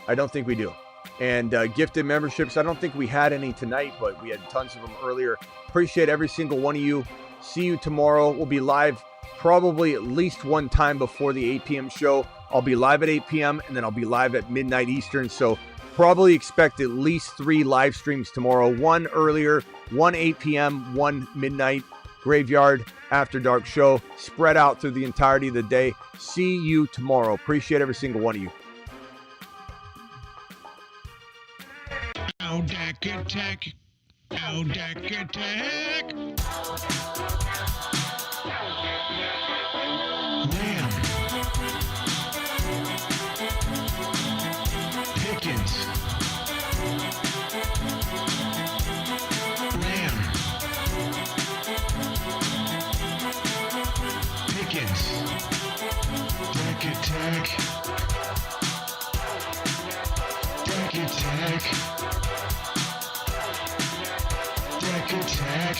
I don't think we do. And gifted memberships, I don't think we had any tonight, but we had tons of them earlier. Appreciate every single one of you. See you tomorrow. We'll be live probably at least one time before the 8 p.m. show. I'll be live at 8 p.m. and then I'll be live at midnight Eastern. So probably expect at least 3 live streams tomorrow. 1 earlier, 1 8 p.m., 1 midnight, graveyard, after dark show. Spread out through the entirety of the day. See you tomorrow. Appreciate every single one of you. Now deck attack. Now deck attack. Lamb. Pickens. Lamb. Pickens. Deck attack. Deck attack. Deck attack.